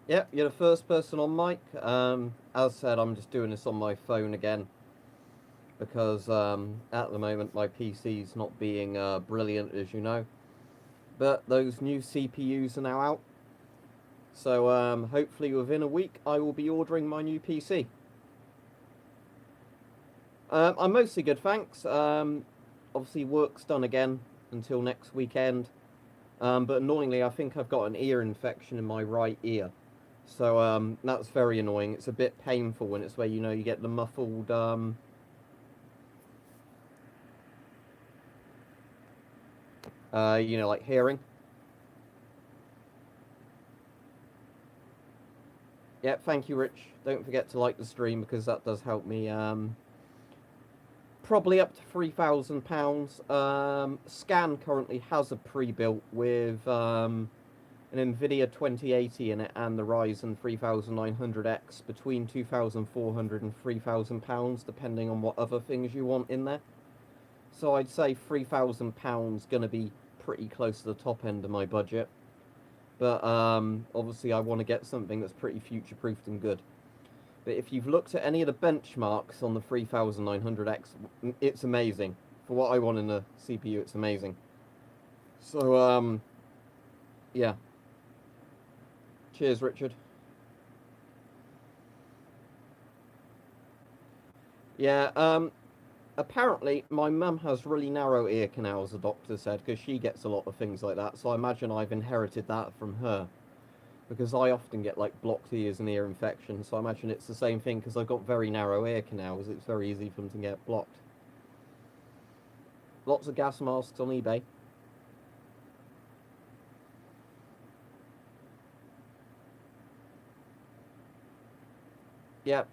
Yeah, you're the first person on mic. As said, I'm just doing this on my phone again because at the moment my PC's not being brilliant, as you know. But those new CPUs are now out, so hopefully within a week I will be ordering my new PC. I'm mostly good, thanks. Obviously work's done again until next weekend. But annoyingly, I think I've got an ear infection in my right ear. So that's very annoying. It's a bit painful when it's where you get the muffled like hearing. Yeah, thank you, Rich. Don't forget to like the stream because that does help me. Probably up to £3,000. Scan currently has a pre-built with an Nvidia 2080 in it and the Ryzen 3900X between 2,400 and £3,000, depending on what other things you want in there. So I'd say £3,000 gonna be pretty close to the top end of my budget. But obviously I want to get something that's pretty future-proofed and good. But if you've looked at any of the benchmarks on the 3900X, it's amazing. For what I want in a CPU, it's amazing. So yeah. Cheers, Richard. Yeah, apparently my mum has really narrow ear canals, the doctor said, because she gets a lot of things like that. So I imagine I've inherited that from her. Because I often get like blocked ears and ear infections, so I imagine it's the same thing because I've got very narrow ear canals. It's very easy for them to get blocked. Lots of gas masks on eBay. Yeah,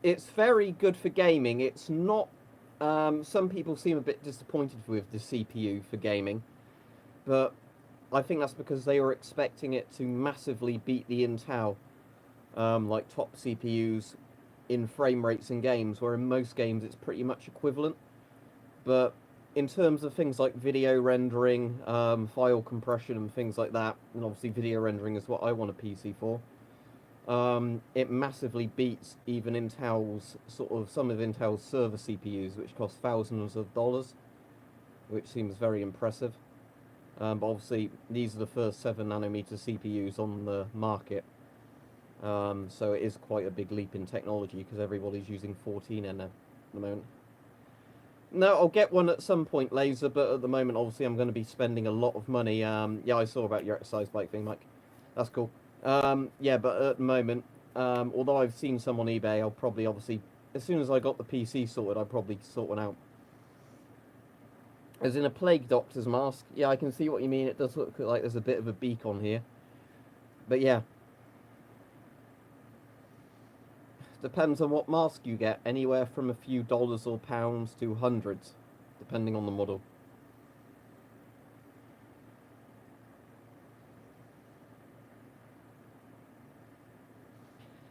it's very good for gaming. It's not. Some people seem a bit disappointed with the CPU for gaming, but I think that's because they were expecting it to massively beat the Intel, like top CPUs in frame rates in games, where in most games it's pretty much equivalent. But in terms of things like video rendering, file compression, and things like that, and obviously video rendering is what I want a PC for. It massively beats even Intel's some of Intel's server CPUs, which cost thousands of dollars, which seems very impressive. But obviously, these are the first 7 nanometer CPUs on the market, so it is quite a big leap in technology because everybody's using 14N at the moment. No, I'll get one at some point, Laser, but at the moment, obviously, I'm going to be spending a lot of money. Yeah, I saw about your exercise bike thing, Mike. That's cool. Yeah, but at the moment, although I've seen some on eBay, I'll probably, obviously, as soon as I got the PC sorted, I'll probably sort one out. As in a plague doctor's mask. Yeah, I can see what you mean. It does look like there's a bit of a beak on here. But yeah, depends on what mask you get. Anywhere from a few dollars or pounds to hundreds, depending on the model.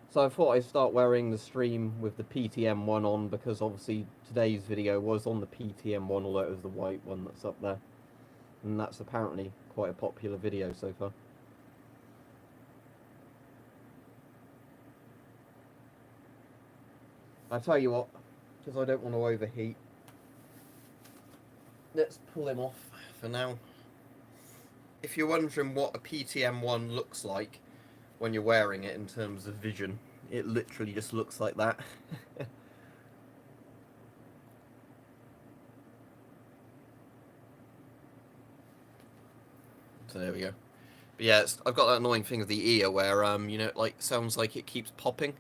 So I thought I'd start wearing the stream with the PTM1 on because obviously today's video was on the PTM1, although it was the white one that's up there. And that's apparently quite a popular video so far. I tell you what, because I don't want to overheat, let's pull him off for now. If you're wondering what a PTM1 looks like when you're wearing it in terms of vision, it literally just looks like that. So there we go. But yeah, I've got that annoying thing with the ear where it like sounds like it keeps popping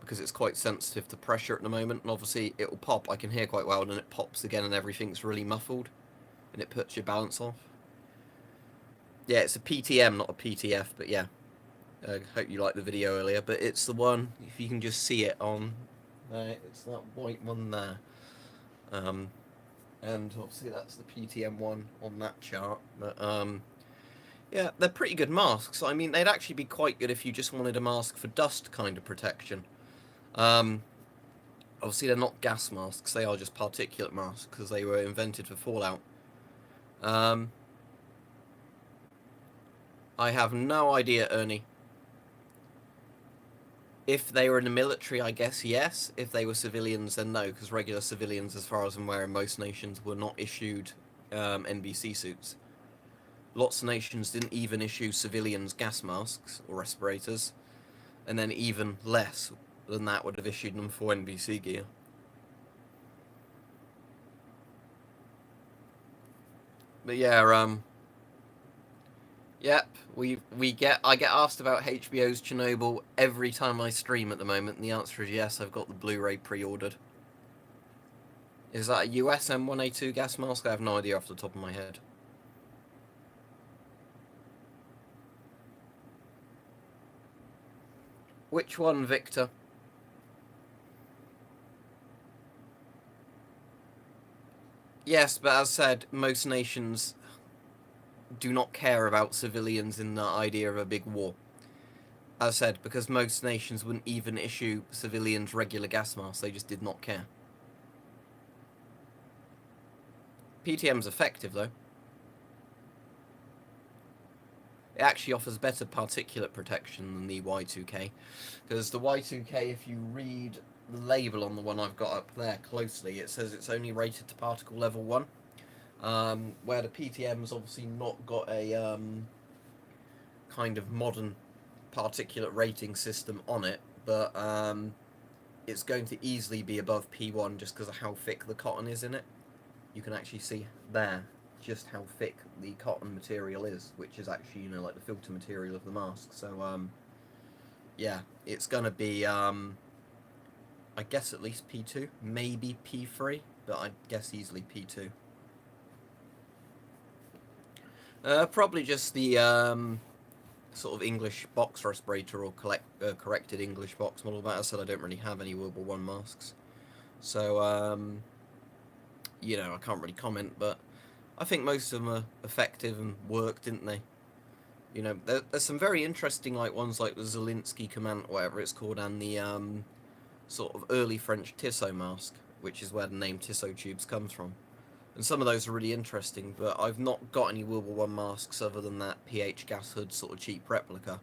because it's quite sensitive to pressure at the moment, and obviously it will pop. I can hear quite well, and then it pops again, and everything's really muffled, and it puts your balance off. Yeah, it's a PTM, not a PTF, but yeah. I hope you liked the video earlier, but it's the one, if you can just see it on there, it's that white one there. Um, and obviously that's the PTM one on that chart. But yeah, they're pretty good masks. I mean, they'd actually be quite good if you just wanted a mask for dust kind of protection. Um, obviously they're not gas masks, they are just particulate masks because they were invented for fallout. Um, I have no idea, Ernie. If they were in the military, I guess yes. If they were civilians, then no, because regular civilians, as far as I'm aware, in most nations were not issued NBC suits. Lots of nations didn't even issue civilians gas masks or respirators, and then even less than that would have issued them for NBC gear. But yeah, yep, I get asked about HBO's Chernobyl every time I stream at the moment, and the answer is yes. I've got the Blu-ray pre-ordered. Is that a US M1A2 gas mask? I have no idea off the top of my head. Which one, Victor? Yes, but as said, most nations do not care about civilians in the idea of a big war. As said, because most nations wouldn't even issue civilians regular gas masks, they just did not care. PTM's effective, though. It actually offers better particulate protection than the Y2K. Because the Y2K, if you read the label on the one I've got up there closely, it says it's only rated to particle level 1. Where the PTM's obviously not got a kind of modern particulate rating system on it, but it's going to easily be above P1 just because of how thick the cotton is in it. You can actually see there just how thick the cotton material is, which is actually, like the filter material of the mask. So, yeah, it's going to be, I guess at least P2, maybe P3, but I guess easily P2. Probably just the sort of English box respirator or corrected English box model. But as I said, I don't really have any World War One masks, so I can't really comment. But I think most of them are effective and work, didn't they? There's some very interesting ones like the Zelensky command, whatever it's called, and the sort of early French Tissot mask, which is where the name Tissot tubes comes from. And some of those are really interesting, but I've not got any World War One masks other than that PH gas hood sort of cheap replica,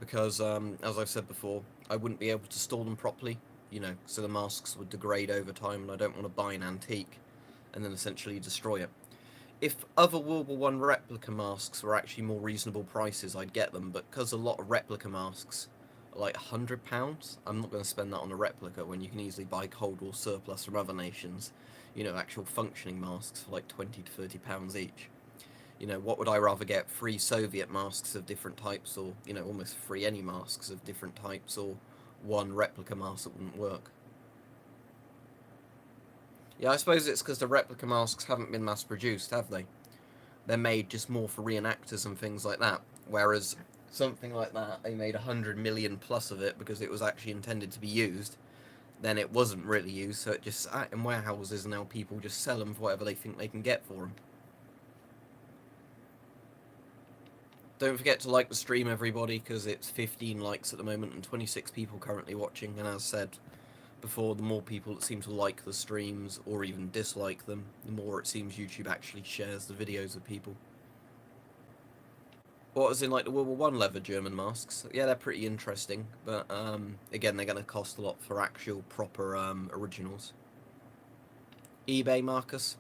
because as I've said before, I wouldn't be able to store them properly, so the masks would degrade over time, and I don't want to buy an antique and then essentially destroy it. If other World War One replica masks were actually more reasonable prices, I'd get them, but because a lot of replica masks are like £100, I'm not going to spend that on a replica when you can easily buy Cold War surplus from other nations, actual functioning masks for like £20 to £30 each. What would I rather get? Free Soviet masks of different types, or, almost free any masks of different types, or one replica mask that wouldn't work? Yeah, I suppose it's because the replica masks haven't been mass produced, have they? They're made just more for reenactors and things like that. Whereas something like that, they made 100 million plus of it because it was actually intended to be used. Then it wasn't really used, so it just sat in warehouses, and now people just sell them for whatever they think they can get for them. Don't forget to like the stream, everybody, because it's 15 likes at the moment and 26 people currently watching. And as said before, the more people that seem to like the streams or even dislike them, the more it seems YouTube actually shares the videos with people. What was in like the World War One leather German masks? Yeah, they're pretty interesting, but again, they're going to cost a lot for actual proper originals. eBay, Marcus.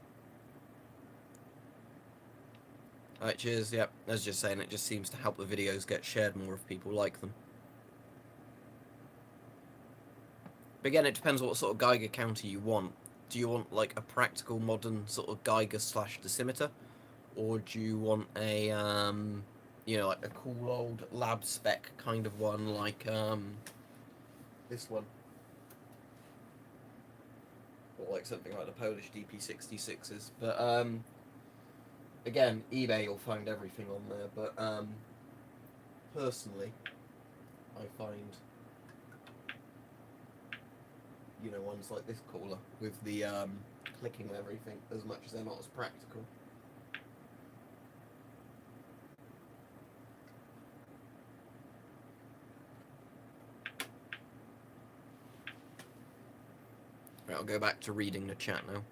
Alright, cheers. Yep, as just saying, it just seems to help the videos get shared more if people like them. But again, it depends what sort of Geiger counter you want. Do you want like a practical modern sort of Geiger / decimeter, or do you want a like a cool old lab spec kind of one, like this one, or like something like the Polish DP66s? But again, eBay you'll find everything on there. But personally, I find ones like this cooler with the clicking and everything, as much as they're not as practical. Right, I'll go back to reading the chat now.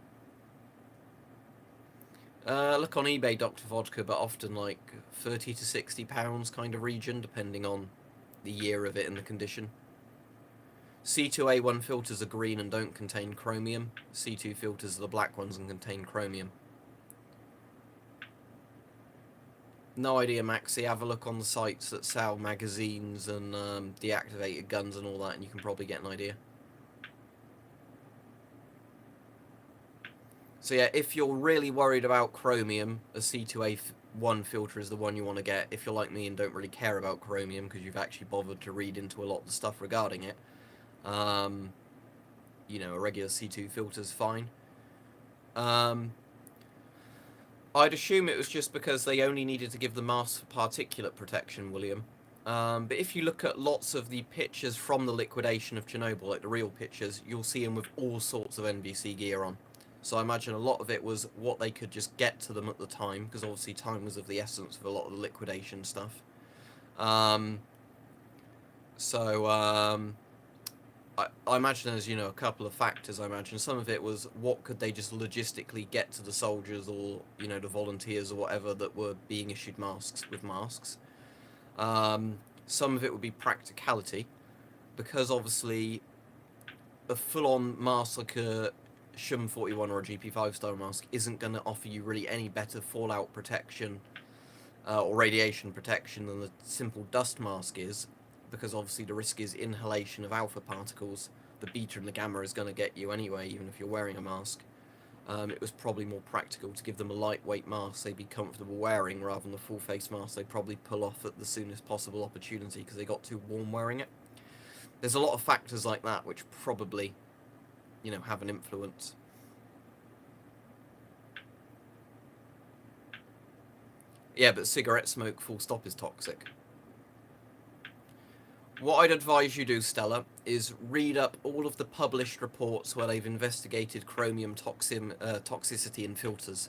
Look on eBay, Dr. Vodka, but often like £30 to £60 kind of region, depending on the year of it and the condition. C2A1 filters are green and don't contain chromium. C2 filters are the black ones and contain chromium. No idea, Maxi. Have a look on the sites that sell magazines and deactivated guns and all that, and you can probably get an idea. So yeah, if you're really worried about chromium, a C2A1 filter is the one you want to get. If you're like me and don't really care about chromium because you've actually bothered to read into a lot of the stuff regarding it, you know, a regular C2 filter's fine. I'd assume it was just because they only needed to give the mask particulate protection, William. But if you look at lots of the pictures from the liquidation of Chernobyl, like the real pictures, you'll see them with all sorts of NBC gear on. So I imagine a lot of it was what they could just get to them at the time, because obviously time was of the essence for a lot of the liquidation stuff. I imagine there's, you know, a couple of factors. I imagine some of it was what could they just logistically get to the soldiers or, you know, the volunteers or whatever that were being issued masks with masks. Some of it would be practicality, because obviously a full-on mask like a Shum 41 or a GP5 style mask isn't going to offer you really any better fallout protection or radiation protection than the simple dust mask is, because obviously the risk is inhalation of alpha particles. The beta and the gamma is going to get you anyway, even if you're wearing a mask. It was probably more practical to give them a lightweight mask they'd be comfortable wearing, rather than the full face mask they'd probably pull off at the soonest possible opportunity because they got too warm wearing it. There's a lot of factors like that which probably, you know, have an influence. Yeah, but cigarette smoke full stop is toxic. What I'd advise you do, Stella, is read up all of the published reports where they've investigated chromium toxicity in filters.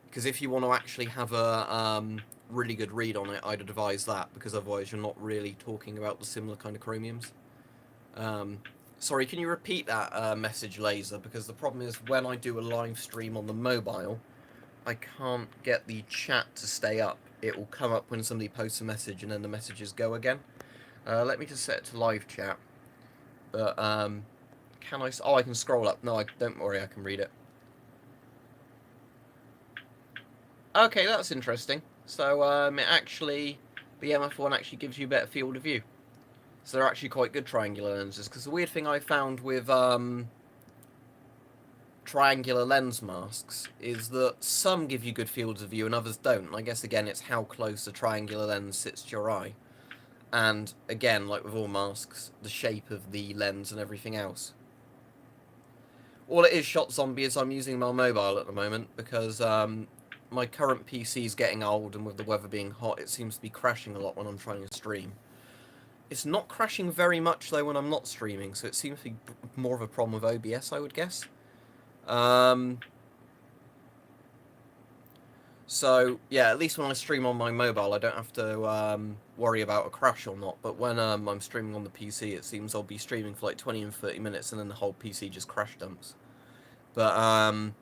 Because if you want to actually have a really good read on it, I'd advise that, because otherwise you're not really talking about the similar kind of chromiums. Sorry, can you repeat that message, Laser? Because the problem is when I do a live stream on the mobile, I can't get the chat to stay up. It will come up when somebody posts a message and then the messages go again. Let me just set it to live chat. But, can I... Oh, I can scroll up. No, don't worry, I can read it. Okay, that's interesting. So, it actually... The MF1 actually gives you a better field of view. So they're actually quite good triangular lenses. Because the weird thing I found with, triangular lens masks is that some give you good fields of view and others don't. And I guess, again, it's how close a triangular lens sits to your eye. And again, like with all masks, the shape of the lens and everything else. All it is, Shot Zombie, is I'm using my mobile at the moment because my current PC is getting old, and with the weather being hot, it seems to be crashing a lot when I'm trying to stream. It's not crashing very much, though, when I'm not streaming, so it seems to be more of a problem with OBS, I would guess. So, yeah, at least when I stream on my mobile, I don't have to worry about a crash or not. But when I'm streaming on the PC, it seems I'll be streaming for like 20 and 30 minutes, and then the whole PC just crash dumps. But,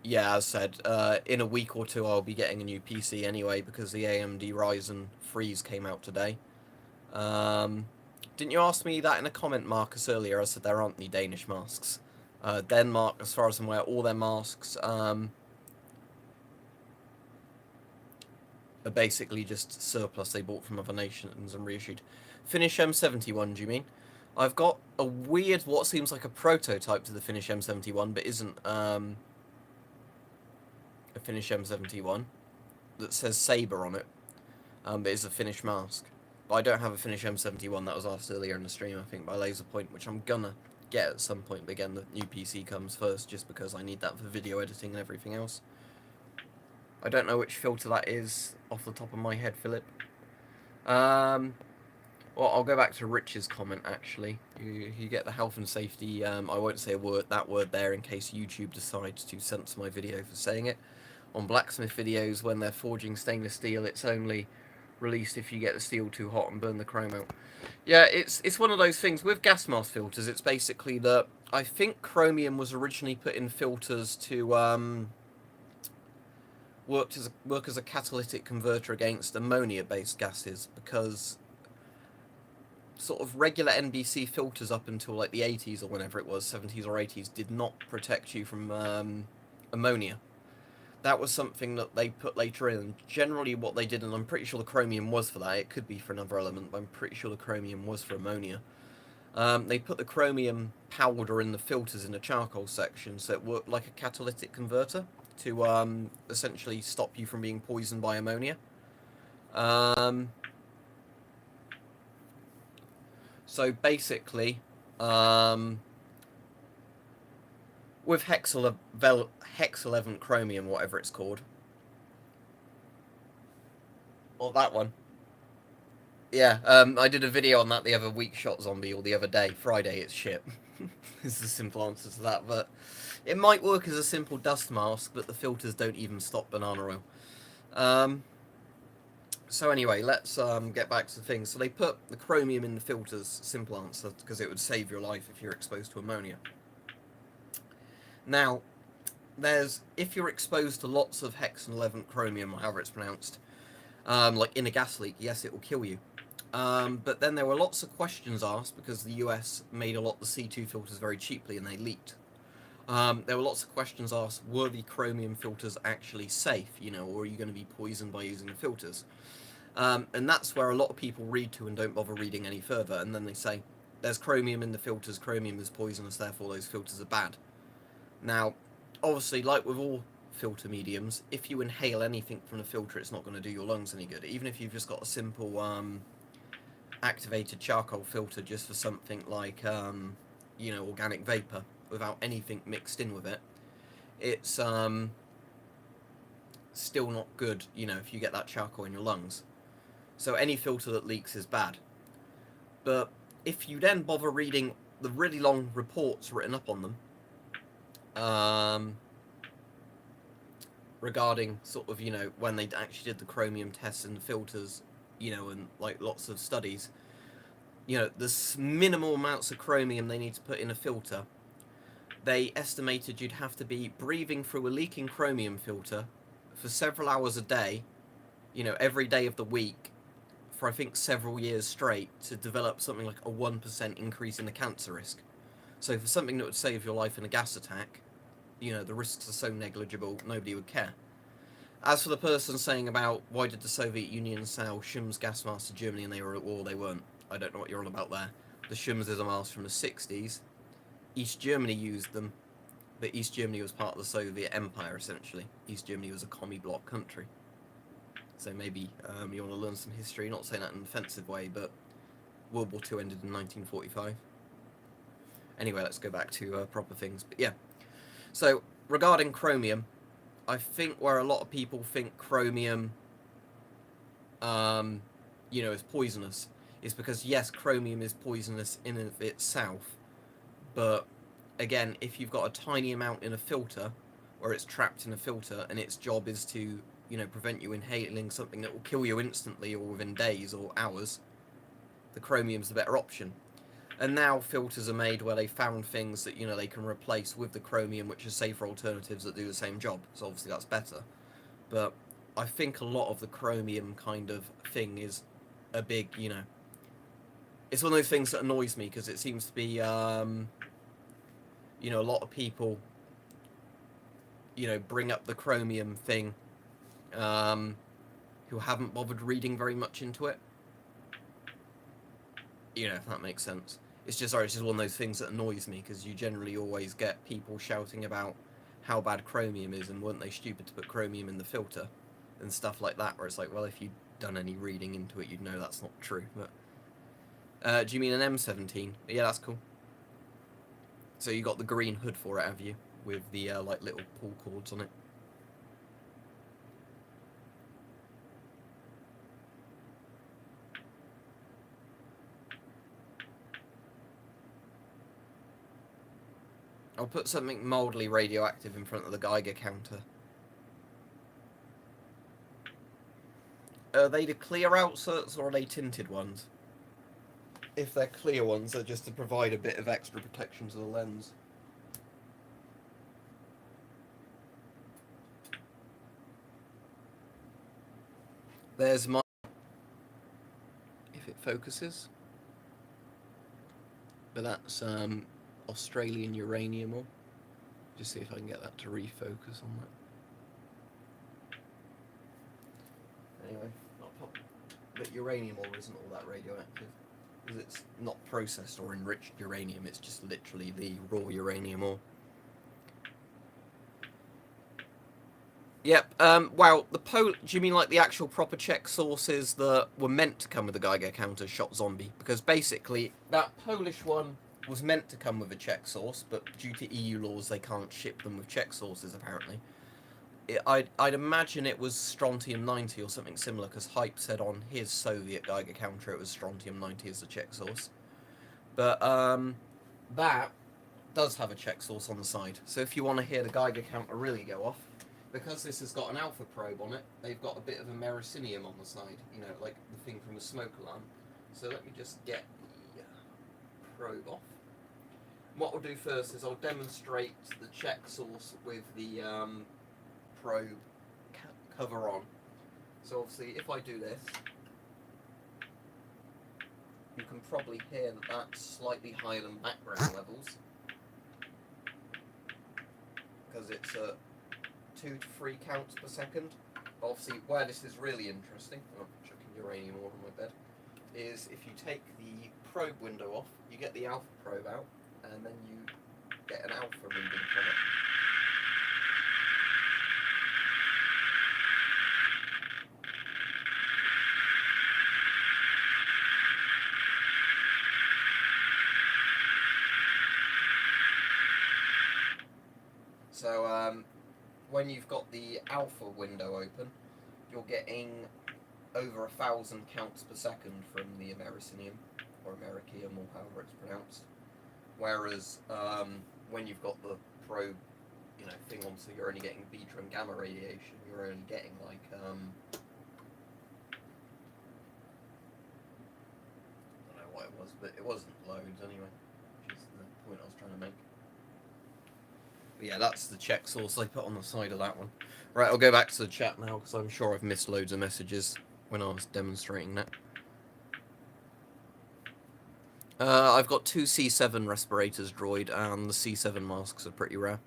yeah, as said, in a week or two, I'll be getting a new PC anyway, because the AMD Ryzen Freeze came out today. Didn't you ask me that in a comment, Marcus, earlier? I said there aren't any Danish masks. Denmark, as far as I'm aware, all their masks are basically just surplus they bought from other nations and reissued. Finnish M71, do you mean? I've got a weird, what seems like a prototype to the Finnish M71, but isn't a Finnish M71, that says Sabre on it, but is a Finnish mask. But I don't have a Finnish M71, that was asked earlier in the stream, I think, by Laserpoint, which I'm gonna get at some point, but again, the new PC comes first, just because I need that for video editing and everything else. I don't know which filter that is off the top of my head, Philip. Well, I'll go back to Rich's comment, actually. You get the health and safety, I won't say that word there in case YouTube decides to censor my video for saying it. On blacksmith videos, when they're forging stainless steel, it's only released if you get the steel too hot and burn the chrome out. Yeah, it's one of those things with gas mask filters. It's basically that I think chromium was originally put in filters to work as a catalytic converter against ammonia-based gases, because sort of regular NBC filters up until like the 80s or whenever it was, 70s or 80s, did not protect you from ammonia. That was something that they put later in. Generally what they did, and I'm pretty sure the chromium was for that, it could be for another element, but I'm pretty sure the chromium was for ammonia. They put the chromium powder in the filters in the charcoal section, so it worked like a catalytic converter to essentially stop you from being poisoned by ammonia. So basically, with hexalevant chromium, whatever it's called, or that one. Yeah, I did a video on that the other week, Shot Zombie, or the other day. Friday, it's shit. Is the simple answer to that, but it might work as a simple dust mask, but the filters don't even stop banana oil. So anyway, let's get back to the things. So they put the chromium in the filters, simple answer, because it would save your life if you're exposed to ammonia. Now, if you're exposed to lots of hexalevant chromium, or however it's pronounced, like in a gas leak, yes, it will kill you. But then there were lots of questions asked because the US made a lot of the C2 filters very cheaply and they leaked. There were lots of questions asked, were the chromium filters actually safe, or are you going to be poisoned by using the filters? And that's where a lot of people read to and don't bother reading any further, and then they say, there's chromium in the filters, chromium is poisonous, therefore those filters are bad. Now, obviously, like with all filter mediums, if you inhale anything from the filter, it's not going to do your lungs any good. Even if you've just got a simple activated charcoal filter just for something like, organic vapor, without anything mixed in with it, it's still not good, if you get that charcoal in your lungs. So any filter that leaks is bad. But if you then bother reading the really long reports written up on them, regarding sort of, when they actually did the chromium tests and the filters, and like lots of studies, the minimal amounts of chromium they need to put in a filter, they estimated you'd have to be breathing through a leaking chromium filter for several hours a day, every day of the week, for I think several years straight, to develop something like a 1% increase in the cancer risk. So for something that would save your life in a gas attack, the risks are so negligible, nobody would care. As for the person saying about why did the Soviet Union sell Schum's gas masks to Germany and they were at war, they weren't. I don't know what you're on about there. The Schum's is a mask from the 60s. East Germany used them, but East Germany was part of the Soviet Empire, essentially. East Germany was a commie bloc country. So maybe you want to learn some history, not saying that in an offensive way, but World War II ended in 1945. Anyway, let's go back to proper things. But yeah, so regarding chromium, I think where a lot of people think chromium, is poisonous, is because yes, chromium is poisonous in and of itself, but again, if you've got a tiny amount in a filter, or it's trapped in a filter, and its job is to, prevent you inhaling something that will kill you instantly or within days or hours, the chromium's the better option. And now filters are made where they found things that, they can replace with the chromium, which are safer alternatives that do the same job. So obviously that's better. But I think a lot of the chromium kind of thing is a big, it's one of those things that annoys me, because it seems to be, a lot of people, bring up the chromium thing, who haven't bothered reading very much into it. If that makes sense. It's just one of those things that annoys me, because you generally always get people shouting about how bad chromium is, and weren't they stupid to put chromium in the filter, and stuff like that, where it's like, well, if you'd done any reading into it, you'd know that's not true. But do you mean an M17? Yeah, that's cool. So you got the green hood for it, have you? With the like little pull cords on it. I'll put something mildly radioactive in front of the Geiger counter. Are they the clear outserts or are they tinted ones? If they're clear ones, they're just to provide a bit of extra protection to the lens. There's my... if it focuses. but that's Australian uranium ore. Just see if I can get that to refocus on that. Anyway, but uranium ore isn't all that radioactive, because it's not processed or enriched uranium, it's just literally the raw uranium ore. Yep, wow, do you mean like the actual proper Czech sources that were meant to come with the Geiger counter shot zombie? Because basically, that Polish one was meant to come with a Czech source, but due to EU laws, they can't ship them with Czech sources, apparently. I'd imagine it was strontium-90 or something similar, because Hype said on his Soviet Geiger counter it was strontium-90 as the Czech source. But that does have a Czech source on the side. So if you want to hear the Geiger counter really go off, because this has got an alpha probe on it, they've got a bit of a mericinium on the side, you know, like the thing from a smoke alarm. So let me just get the probe off. What I'll do first is I'll demonstrate the Czech source with the probe cover on. So obviously if I do this, you can probably hear that that's slightly higher than background levels, because it's at 2 to 3 counts per second. Obviously, where this is really interesting, I'm chucking uranium ore on my bed, is if you take the probe window off, you get the alpha probe out, and then you get an alpha reading from it. So, when you've got the alpha window open, you're getting over 1,000 counts per second from the americium, or americium, or however it's pronounced. Whereas, when you've got the probe, you know, thing on, so you're only getting beta and gamma radiation, you're only getting like, I don't know what it was, but it wasn't loads anyway, which is the point I was trying to make. But yeah, that's the Czech source they put on the side of that one. Right, I'll go back to the chat now, because I'm sure I've missed loads of messages when I was demonstrating that. I've got 2 C7 respirators droid, and the C7 masks are pretty rare.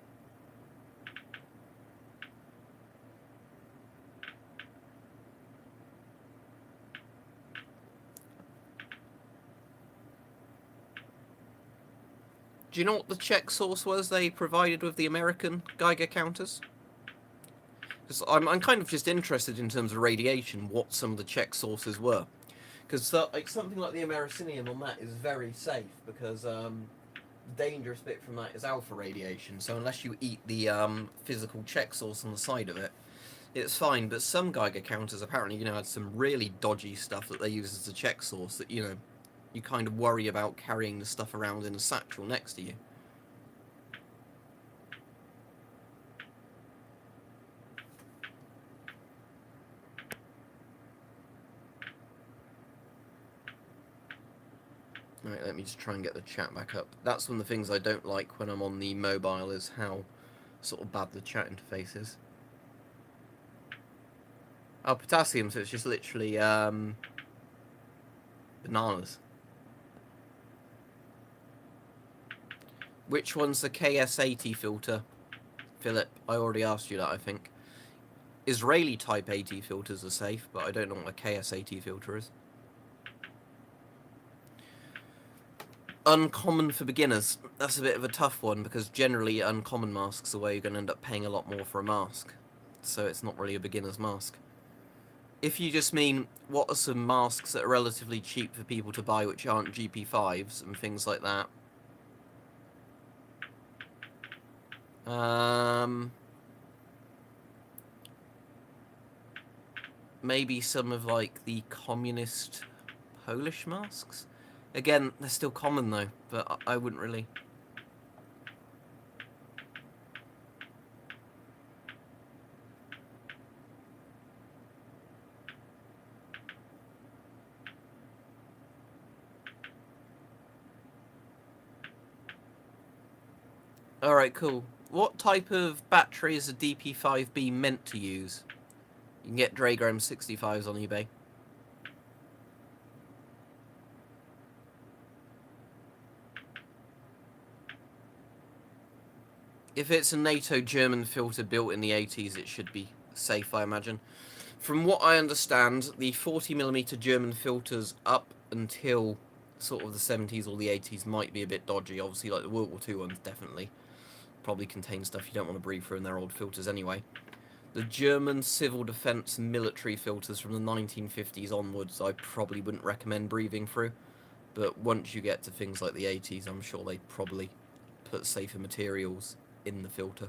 Do you know what the Czech source was they provided with the American Geiger counters? Because I'm kind of just interested in terms of radiation, what some of the Czech sources were. Because like something like the americium on that is very safe, because the dangerous bit from that is alpha radiation. So unless you eat the physical Czech source on the side of it, it's fine. But some Geiger counters apparently, you know, had some really dodgy stuff that they use as a Czech source that, you know, you kind of worry about carrying the stuff around in a satchel next to you. Right, let me just try and get the chat back up. That's one of the things I don't like when I'm on the mobile, is how sort of bad the chat interface is. Oh, potassium, so it's just literally bananas. Which one's the KS80 filter? Philip, I already asked you that, I think. Israeli Type 80 filters are safe, but I don't know what a KS80 filter is. Uncommon for beginners. That's a bit of a tough one, because generally uncommon masks are where you're going to end up paying a lot more for a mask. So it's not really a beginner's mask. If you just mean, what are some masks that are relatively cheap for people to buy which aren't GP5s and things like that? Maybe some of like the communist Polish masks? Again, they're still common though, but I wouldn't really... Alright, cool. What type of battery is a DP5B meant to use? You can get Dragram 65s on eBay. If it's a NATO German filter built in the 80s, it should be safe, I imagine. From what I understand, the 40mm German filters up until sort of the 70s or the 80s might be a bit dodgy. Obviously, like the World War II ones definitely probably contain stuff you don't want to breathe through in their old filters anyway. The German civil defense and military filters from the 1950s onwards, I probably wouldn't recommend breathing through. But once you get to things like the 80s, I'm sure they probably put safer materials in the filter.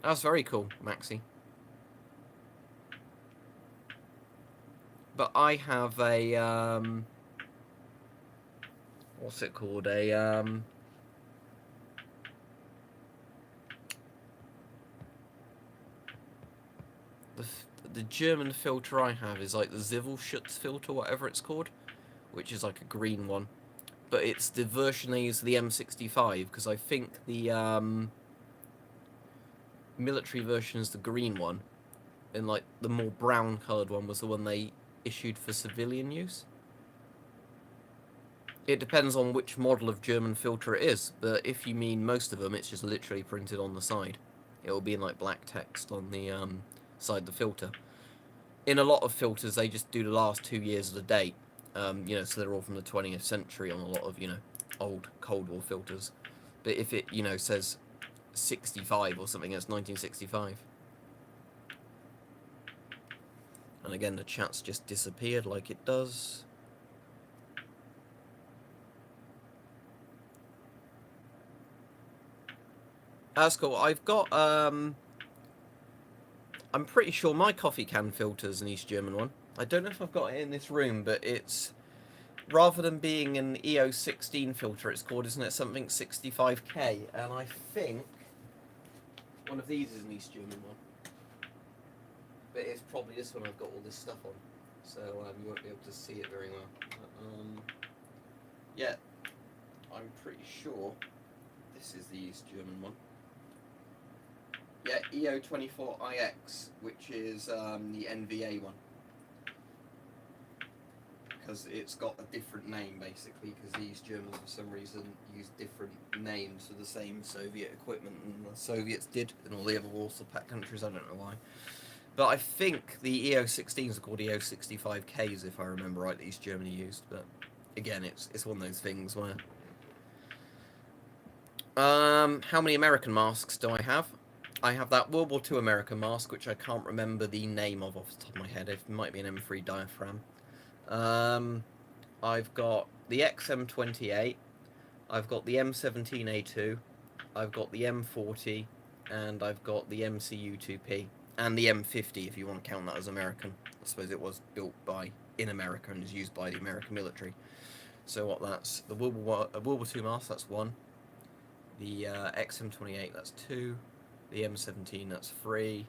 That's very cool, Maxi. But I have a what's it called? The German filter I have is like the Zivilschutz filter, whatever it's called, which is like a green one. But it's the version they use for the M65, because I think the military version is the green one, and like the more brown coloured one was the one they issued for civilian use. It depends on which model of German filter it is, but if you mean most of them, it's just literally printed on the side. It will be in like black text on the side of the filter. In a lot of filters, they just do the last 2 years of the date, so they're all from the 20th century on a lot of, old Cold War filters. But if it, says 65 or something, it's 1965. And again, the chat's just disappeared like it does. That's cool. I've got, I'm pretty sure my coffee can filter's an East German one. I don't know if I've got it in this room, but it's, rather than being an EO16 filter, it's called, isn't it, something 65K? And I think one of these is an East German one. But it's probably this one I've got all this stuff on. So you won't be able to see it very well. But, yeah, I'm pretty sure this is the East German one. Yeah, EO24IX, which is the NVA one. Because it's got a different name, basically, because these Germans, for some reason, use different names for the same Soviet equipment than the Soviets did in all the other Warsaw Pact countries. I don't know why. But I think the EO16s are called EO65Ks, if I remember right, that East Germany used. But again, it's one of those things where... how many American masks do I have? I have that World War II American mask, which I can't remember the name of off the top of my head. It might be an M3 diaphragm. I've got the XM28, I've got the M17A2, I've got the M40, and I've got the MCU2P, and the M50 if you want to count that as American. I suppose it was built in America and is used by the American military. So what that's, the World War II mask, that's 1, the XM28, that's 2, the M17, that's 3,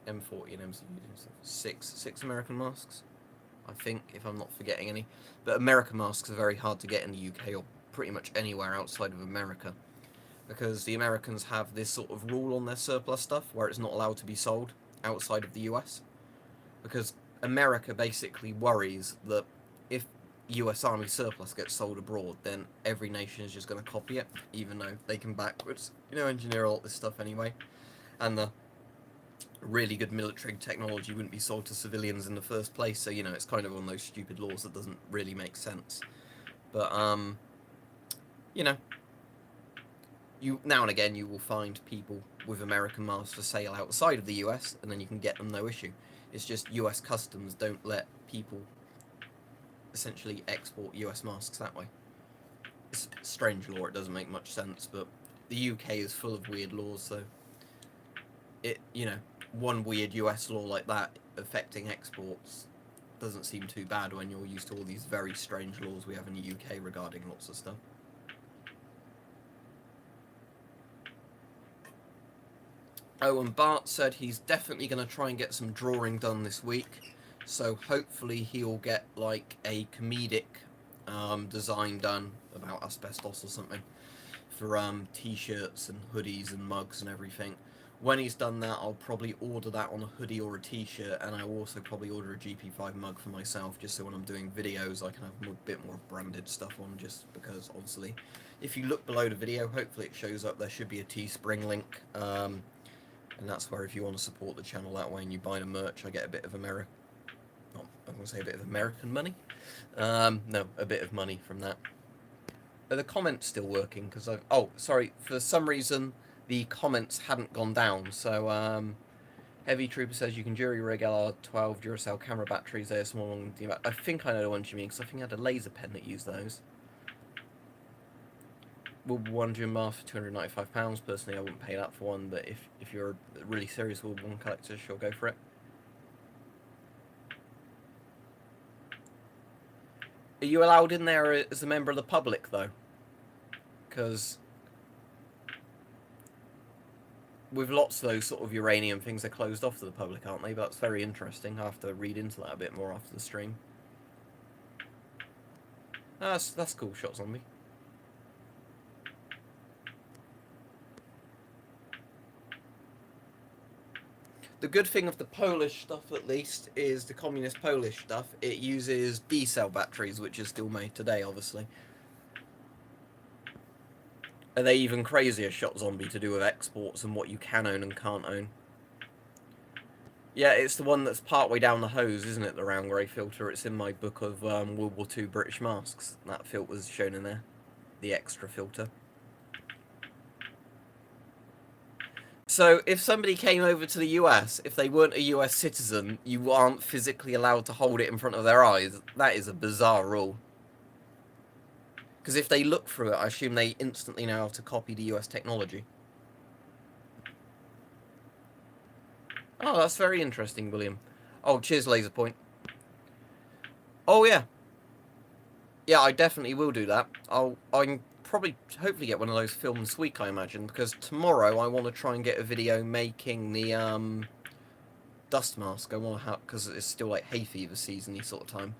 M40 and MCU, 6 American masks, I think, if I'm not forgetting any. But American masks are very hard to get in the UK or pretty much anywhere outside of America, because the Americans have this sort of rule on their surplus stuff where it's not allowed to be sold outside of the US, because America basically worries that if US Army surplus gets sold abroad, then every nation is just going to copy it, even though they can backwards, engineer all this stuff anyway. And the really good military technology wouldn't be sold to civilians in the first place, so, it's kind of one of those stupid laws that doesn't really make sense. But, you now and again you will find people with American masks for sale outside of the US, and then you can get them no issue. It's just US customs don't let people essentially export US masks that way. It's a strange law, it doesn't make much sense, but the UK is full of weird laws, so one weird US law like that affecting exports doesn't seem too bad when you're used to all these very strange laws we have in the UK regarding lots of stuff. Oh, and Bart said he's definitely going to try and get some drawing done this week, so hopefully he'll get like a comedic design done about asbestos or something for t-shirts and hoodies and mugs and everything, When he's done that, I'll probably order that on a hoodie or a t-shirt, and I'll also probably order a GP5 mug for myself, just so when I'm doing videos I can have a bit more branded stuff on, just because obviously if you look below the video, hopefully it shows up, there should be a Teespring link, and that's where if you want to support the channel that way and you buy the merch, I get a bit of I'm going to say a bit of American money, no, a bit of money from that. Are the comments still working? Because oh, sorry, for some reason the comments hadn't gone down. So, Heavy Trooper says you can jury rig LR12 Duracell camera batteries. They're small and I think I know the ones you mean, because I think I had a laser pen that used those. Would one Jim Bar for £295? Personally, I wouldn't pay that for one, but if you're a really serious World War I collector, sure, go for it. Are you allowed in there as a member of the public, though? Because with lots of those sort of uranium things, they're closed off to the public, aren't they? But that's very interesting. I'll have to read into that a bit more after the stream. That's cool, Shot Zombie. The good thing of the Polish stuff, at least, is the communist Polish stuff. It uses D-cell batteries, which is still made today, obviously. Are they even crazier, Shot Zombie, to do with exports and what you can own and can't own? Yeah, it's the one that's partway down the hose, isn't it? The round grey filter. It's in my book of World War II British masks. That filter's shown in there. The extra filter. So, if somebody came over to the US, if they weren't a US citizen, you aren't physically allowed to hold it in front of their eyes. That is a bizarre rule. Because if they look through it, I assume they instantly know how to copy the US technology. Oh, that's very interesting, William. Oh, cheers, Laser Point. Oh, yeah. Yeah, I definitely will do that. I'm probably, hopefully get one of those filmed this week, I imagine, because tomorrow I want to try and get a video making the, dust mask. I want to have, because it's still, like, hay fever season-y sort of time.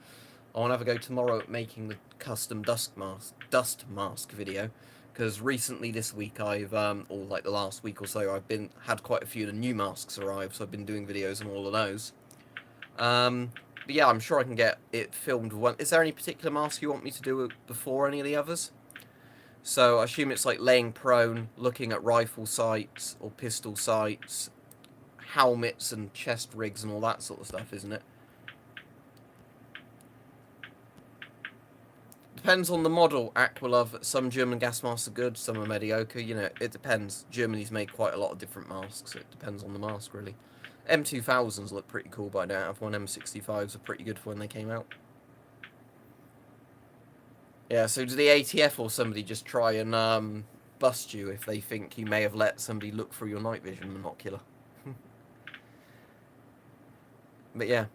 I want to have a go tomorrow at making the custom dust mask video, because recently this week I've, or like the last week or so, I've had quite a few of the new masks arrive, so I've been doing videos on all of those. But yeah, I'm sure I can get it filmed. Is there any particular mask you want me to do before any of the others? So I assume it's like laying prone, looking at rifle sights or pistol sights, helmets and chest rigs and all that sort of stuff, isn't it? Depends on the model, Aqualove. Some German gas masks are good, some are mediocre. You know, it depends. Germany's made quite a lot of different masks. It depends on the mask, really. M2000s look pretty cool, but I don't have one. M65s are pretty good for when they came out. Yeah, so did the ATF or somebody just try and bust you if they think you may have let somebody look through your night vision monocular? But yeah.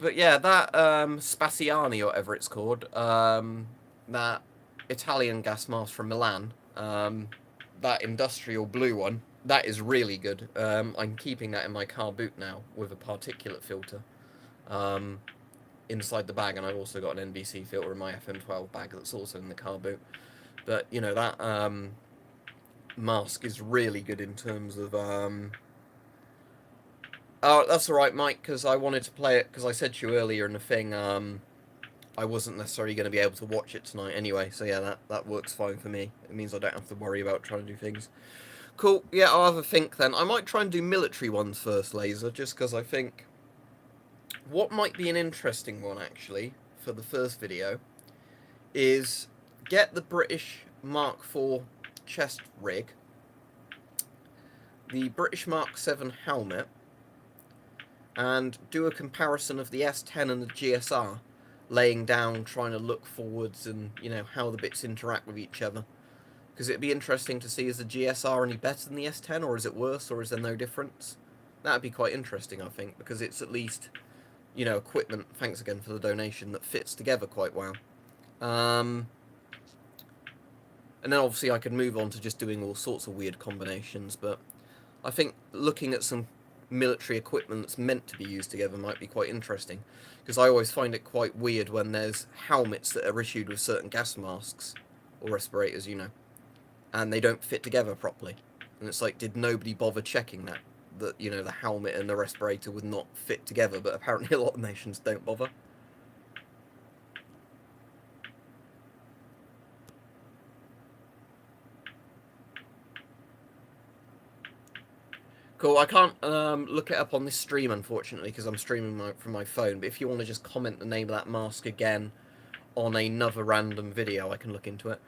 But yeah, that Spaziani, or whatever it's called, that Italian gas mask from Milan, that industrial blue one, that is really good. I'm keeping that in my car boot now with a particulate filter inside the bag, and I've also got an NBC filter in my FM12 bag that's also in the car boot. But, you know, that mask is really good in terms of... Oh, that's alright, Mike, because I wanted to play it, because I said to you earlier in the thing, I wasn't necessarily going to be able to watch it tonight anyway, so yeah, that works fine for me. It means I don't have to worry about trying to do things. Cool, yeah, I'll have a think then. I might try and do military ones first, Laser, just because I think... What might be an interesting one, actually, for the first video, is get the British Mark IV chest rig, the British Mark VII helmet, and do a comparison of the S10 and the GSR, laying down, trying to look forwards and, you know, how the bits interact with each other. Because it'd be interesting to see, is the GSR any better than the S10, or is it worse, or is there no difference? That'd be quite interesting, I think, because it's at least, you know, equipment, thanks again for the donation, that fits together quite well. And then obviously I could move on to just doing all sorts of weird combinations, but I think looking at some military equipment that's meant to be used together might be quite interesting, because I always find it quite weird when there's helmets that are issued with certain gas masks or respirators, you know, and they don't fit together properly. And it's like, did nobody bother checking that? That, you know, the helmet and the respirator would not fit together, but apparently a lot of nations don't bother. Cool, I can't look it up on this stream, unfortunately, because I'm streaming from my phone, but if you want to just comment the name of that mask again on another random video, I can look into it.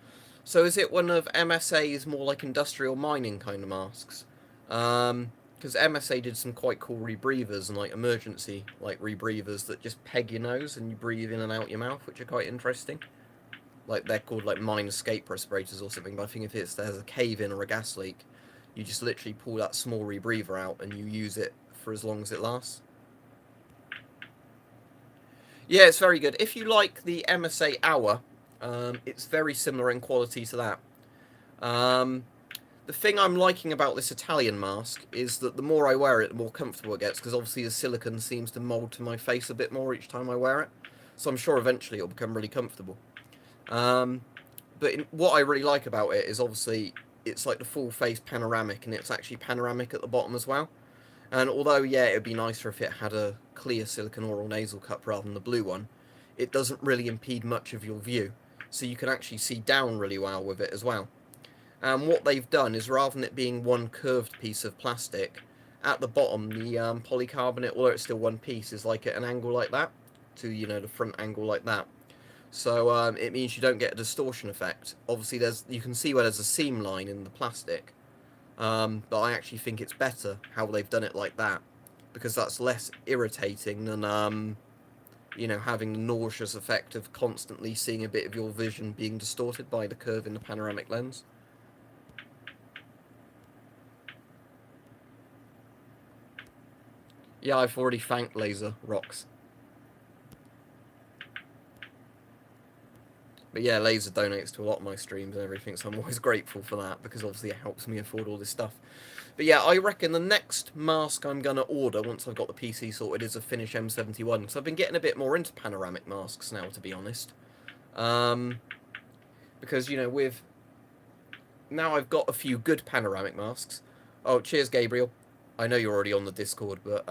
So is it one of MSA's more like industrial mining kind of masks? Because MSA did some quite cool rebreathers and like emergency like rebreathers that just peg your nose and you breathe in and out your mouth, which are quite interesting. Like they're called like mine escape respirators or something. But I think if there's a cave in or a gas leak, you just literally pull that small rebreather out and you use it for as long as it lasts. Yeah, it's very good. If you like the MSA Hour, it's very similar in quality to that. The thing I'm liking about this Italian mask is that the more I wear it, the more comfortable it gets, because obviously the silicone seems to mould to my face a bit more each time I wear it. So I'm sure eventually it'll become really comfortable. But what I really like about it is obviously it's like the full face panoramic, and it's actually panoramic at the bottom as well. And although, yeah, it would be nicer if it had a clear silicone oral nasal cup rather than the blue one, it doesn't really impede much of your view. So you can actually see down really well with it as well. And what they've done is, rather than it being one curved piece of plastic, at the bottom, the polycarbonate, although it's still one piece, is like at an angle like that, to, you know, the front angle like that. So it means you don't get a distortion effect. Obviously, you can see where there's a seam line in the plastic, but I actually think it's better how they've done it like that, because that's less irritating than you know, having the nauseous effect of constantly seeing a bit of your vision being distorted by the curve in the panoramic lens. Yeah, I've already thanked Laser Rocks. But yeah, Laser donates to a lot of my streams and everything, so I'm always grateful for that, because obviously it helps me afford all this stuff. But yeah, I reckon the next mask I'm going to order, once I've got the PC sorted, is a Finish M71. So I've been getting a bit more into panoramic masks now, to be honest. Because, you know, now I've got a few good panoramic masks. Oh, cheers, Gabriel. I know you're already on the Discord, but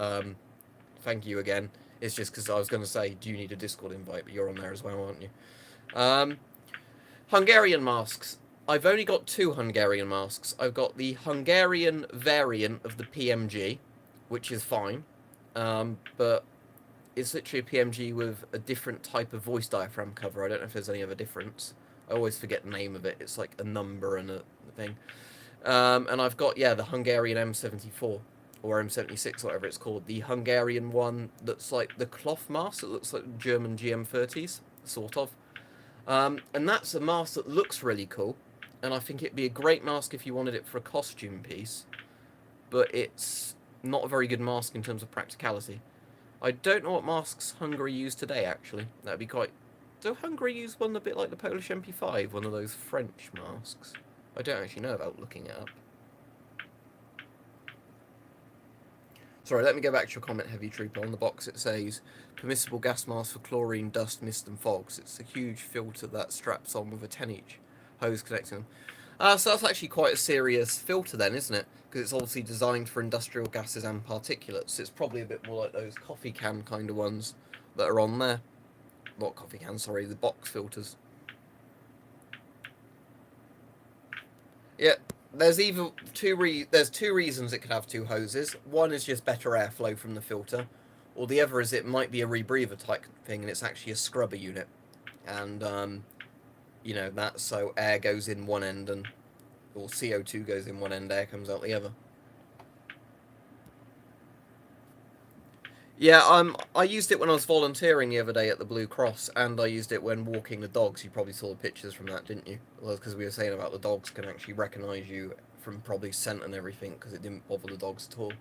thank you again. It's just because I was going to say, do you need a Discord invite? But you're on there as well, aren't you? Hungarian masks. I've only got 2 Hungarian masks. I've got the Hungarian variant of the PMG, which is fine, but it's literally a PMG with a different type of voice diaphragm cover. I don't know if there's any other difference. I always forget the name of it. It's like a number and a thing. And I've got, yeah, the Hungarian M74 or M76, whatever it's called. The Hungarian one that's like the cloth mask. It looks like German GM30s, sort of. And that's a mask that looks really cool, and I think it'd be a great mask if you wanted it for a costume piece, but it's not a very good mask in terms of practicality. I don't know what masks Hungary use today, actually. That'd be quite... Do Hungary use one a bit like the Polish MP5, one of those French masks? I don't actually know about looking it up. Sorry, let me go back to your comment, Heavy Trooper. On the box it says, permissible gas mask for chlorine, dust, mist and fogs. It's a huge filter that straps on with a 10-inch hose connecting them. So that's actually quite a serious filter then, isn't it? Because it's obviously designed for industrial gases and particulates. It's probably a bit more like those coffee can kind of ones that are on there. Not coffee cans, sorry, the box filters. Yeah, there's either there's 2 reasons it could have 2 hoses. One is just better airflow from the filter, or the other is it might be a rebreather type thing and it's actually a scrubber unit. And you know, that's so air goes in one end and or CO2 goes in one end, air comes out the other. Yeah, I used it when I was volunteering the other day at the Blue Cross, and I used it when walking the dogs. You probably saw the pictures from that, didn't you? Well, because we were saying about the dogs can actually recognise you from probably scent and everything, because it didn't bother the dogs at all.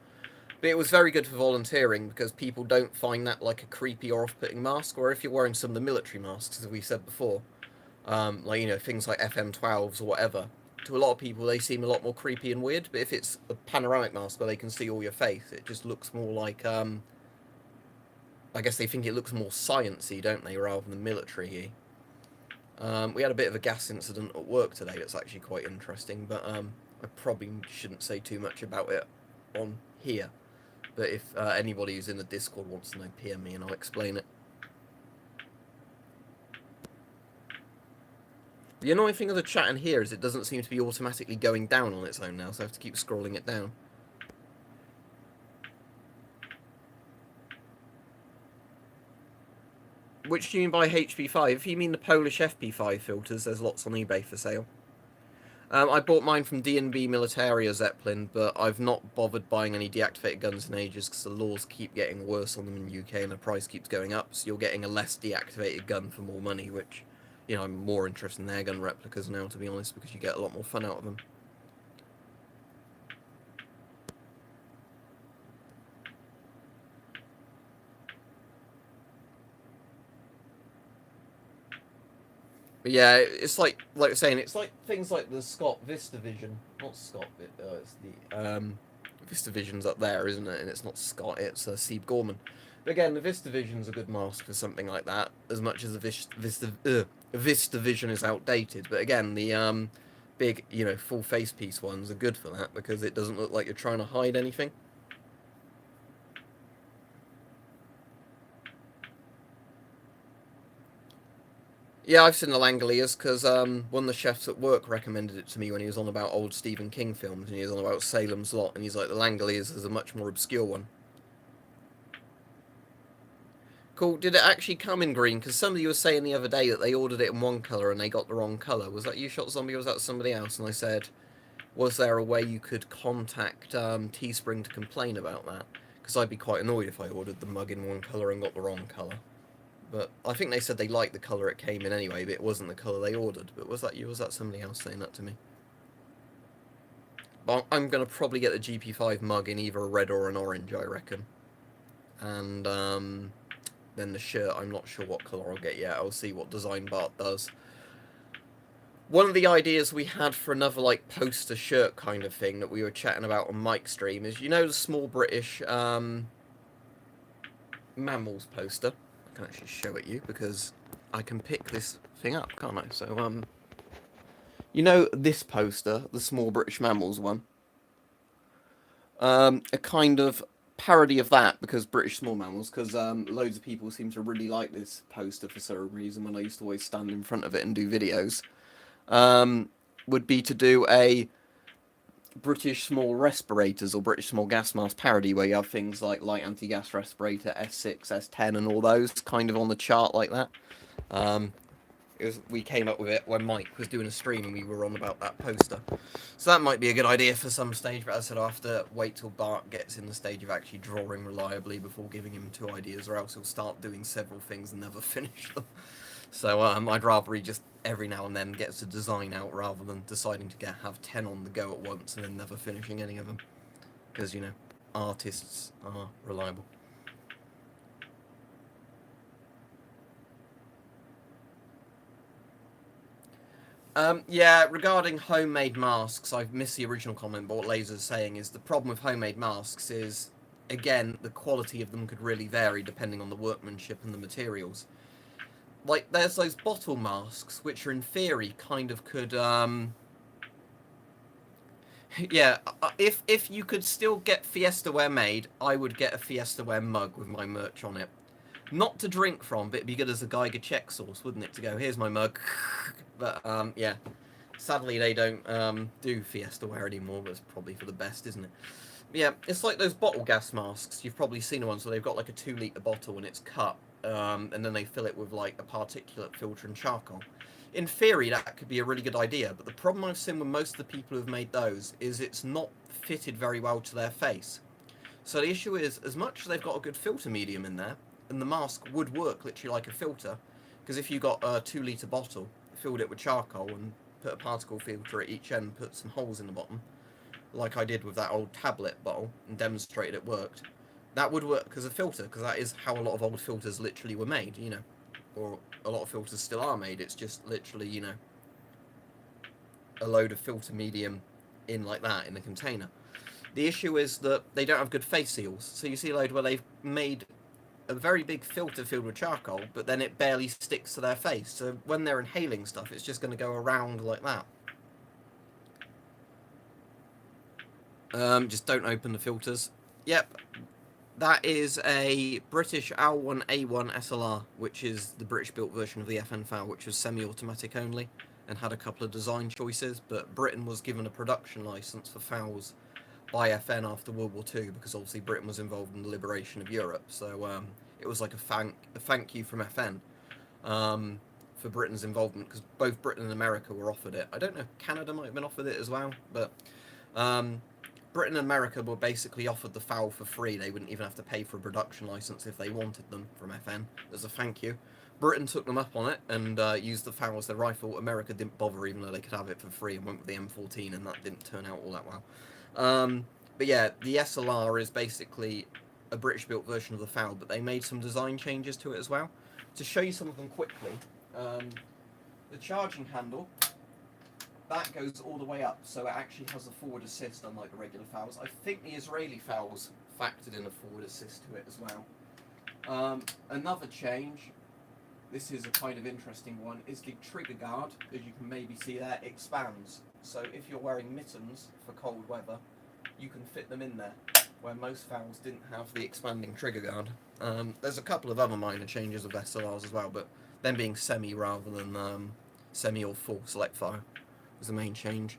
But it was very good for volunteering, because people don't find that like a creepy or off-putting mask, or if you're wearing some of the military masks, as we said before, like, you know, things like FM12s or whatever, to a lot of people they seem a lot more creepy and weird, but if it's a panoramic mask where they can see all your face, it just looks more like, I guess they think it looks more sciencey, don't they, rather than military-y. We had a bit of a gas incident at work today that's actually quite interesting, but I probably shouldn't say too much about it on here, but if anybody who's in the Discord wants to know, PM me and I'll explain it. The annoying thing of the chat in here is it doesn't seem to be automatically going down on its own now, so I have to keep scrolling it down. Which do you mean by HP5? If you mean the Polish FP5 filters, there's lots on eBay for sale. I bought mine from D&B Militaria Zeppelin, but I've not bothered buying any deactivated guns in ages because the laws keep getting worse on them in the UK and the price keeps going up, so you're getting a less deactivated gun for more money, which, you know, I'm more interested in airgun replicas now, to be honest, because you get a lot more fun out of them. But yeah, it's like saying, it's like things like the Scott VistaVision, not Scott, it's the VistaVision's up there, isn't it? And it's not Scott, it's Steve Gorman. But again, the VistaVision's a good mask for something like that, as much as the VistaVision is outdated. But again, the big, you know, full face piece ones are good for that because it doesn't look like you're trying to hide anything. Yeah, I've seen the Langoliers because one of the chefs at work recommended it to me when he was on about old Stephen King films, and he was on about Salem's Lot, and he's like, the Langoliers is a much more obscure one. Cool. Did it actually come in green? Because somebody was saying the other day that they ordered it in one colour and they got the wrong colour. Was that you, Shot Zombie, or was that somebody else? And I said, was there a way you could contact Teespring to complain about that? Because I'd be quite annoyed if I ordered the mug in one colour and got the wrong colour. But I think they said they liked the colour it came in anyway, but it wasn't the colour they ordered. But was that you? Was that somebody else saying that to me? But I'm going to probably get the GP5 mug in either a red or an orange, I reckon. And then the shirt, I'm not sure what colour I'll get yet. I'll see what Design Bart does. One of the ideas we had for another like poster shirt kind of thing that we were chatting about on Mike's stream is, you know, the small British mammals poster. I can actually show it you because I can pick this thing up, can't I? So you know this poster, the small British mammals one. A kind of parody of that, because British small mammals, because loads of people seem to really like this poster for some reason when I used to always stand in front of it and do videos, would be to do a British small respirators or British small gas mask parody where you have things like light anti-gas respirator, S6, S10 and all those kind of on the chart like that. We came up with it when Mike was doing a stream and we were on about that poster. So that might be a good idea for some stage, but as I said, I'll have to wait till Bart gets in the stage of actually drawing reliably before giving him 2 ideas, or else he'll start doing several things and never finish them. So I'd rather he just every now and then gets a design out rather than deciding to have 10 on the go at once and then never finishing any of them. Because, you know, artists are reliable. Yeah, regarding homemade masks, I've missed the original comment, but what Laser's saying is the problem with homemade masks is, again, the quality of them could really vary depending on the workmanship and the materials. Like, there's those bottle masks, which are in theory kind of could, yeah, if you could still get Fiestaware made, I would get a Fiestaware mug with my merch on it. Not to drink from, but it'd be good as a Geiger check source, wouldn't it? To go, here's my mug. But, yeah. Sadly, they don't do Fiestaware anymore, but it's probably for the best, isn't it? Yeah, it's like those bottle gas masks. You've probably seen ones where they've got like a 2-litre bottle and it's cut, and then they fill it with like a particulate filter and charcoal. In theory, that could be a really good idea, but the problem I've seen with most of the people who've made those is it's not fitted very well to their face. So the issue is, as much as they've got a good filter medium in there, and the mask would work literally like a filter, because if you got a 2-litre bottle, filled it with charcoal and put a particle filter at each end, put some holes in the bottom, like I did with that old tablet bottle, and demonstrated it worked, that would work as a filter, because that is how a lot of old filters literally were made, you know, or a lot of filters still are made. It's just literally, you know, a load of filter medium in like that in a container. The issue is that they don't have good face seals, so you see a load where they've made a very big filter filled with charcoal, but then it barely sticks to their face. So when they're inhaling stuff, it's just going to go around like that. Just don't open the filters. Yep, that is a British L1A1 SLR, which is the British-built version of the FN FAL, which was semi-automatic only, and had a couple of design choices, but Britain was given a production license for FALs by FN after World War II, because obviously Britain was involved in the liberation of Europe, so it was like a thank you from FN for Britain's involvement, because both Britain and America were offered it. I don't know if Canada might have been offered it as well, but Britain and America were basically offered the FAL for free. They wouldn't even have to pay for a production license if they wanted them from FN as a thank you. Britain took them up on it and used the FAL as their rifle. America didn't bother, even though they could have it for free, and went with the M14, and that didn't turn out all that well. But yeah, the SLR is basically a British-built version of the FAL, but they made some design changes to it as well. To show you some of them quickly, the charging handle, that goes all the way up, so it actually has a forward assist, unlike the regular FALs. I think the Israeli FALs factored in a forward assist to it as well. Another change, this is a kind of interesting one, is the trigger guard. As you can maybe see there, expands. So if you're wearing mittens for cold weather, you can fit them in there, where most FALs didn't have the expanding trigger guard. There's a couple of other minor changes of SLRs as well, but them being semi rather than semi or full select fire was the main change.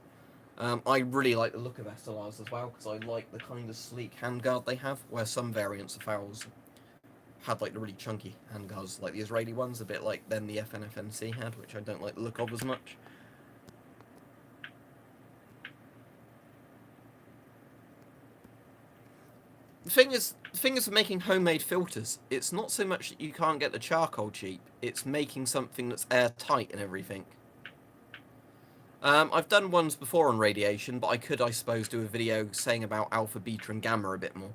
I really like the look of SLRs as well, because I like the kind of sleek handguard they have, where some variants of FALs had like the really chunky handguards, like the Israeli ones, a bit like then the FNFNC had, which I don't like the look of as much. The thing is with making homemade filters, it's not so much that you can't get the charcoal cheap, it's making something that's airtight and everything. I've done ones before on radiation, but I could, I suppose, do a video saying about alpha, beta, and gamma a bit more.